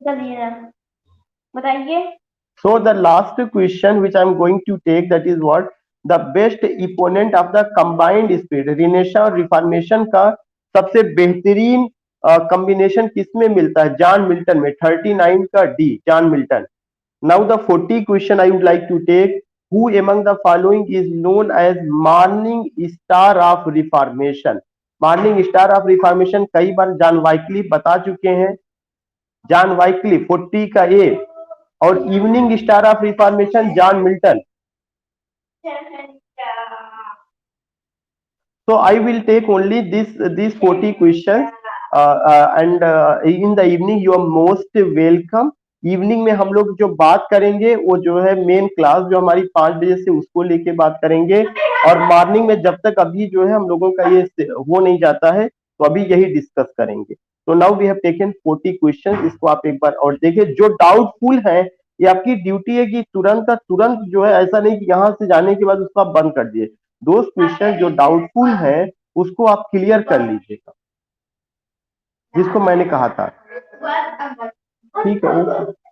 Speaker 2: चलिए बताइए।
Speaker 1: So the last question which I am going to take, that is what the best opponent of the combined spirit, रिनेशा और reformation का सबसे बेहतरीन कॉम्बिनेशन किसमें मिलता है? जॉन मिल्टन में। 39 का D, John Milton. Now the 40 question I would like to take. Who among the following is known as morning star of reformation? Morning star of reformation कई बार जॉन वाइकली बता चुके हैं। जॉन वाइकली 40 का ए, और evening star of reformation John Milton. So I will take only this these 40 questions, and in the evening you are most welcome. Evening में हम लोग जो बात करेंगे वो जो है मेन क्लास जो हमारी 5 बजे से उसको लेके बात करेंगे, और मॉर्निंग में जब तक अभी जो है हम लोगों का ये हो नहीं जाता है तो अभी यही डिस्कस करेंगे। तो now we have taken 40 questions, इसको आप एक बार और देखिए। जो डाउटफुल है, ये आपकी ड्यूटी है कि तुरंत का तुरंत जो है, ऐसा नहीं कि यहाँ से जाने के बाद उसको आप बंद कर दिए। दो क्वेश्चन जो डाउटफुल है उसको आप क्लियर कर लीजिएगा, जिसको मैंने कहा था। ठीक है, ओके।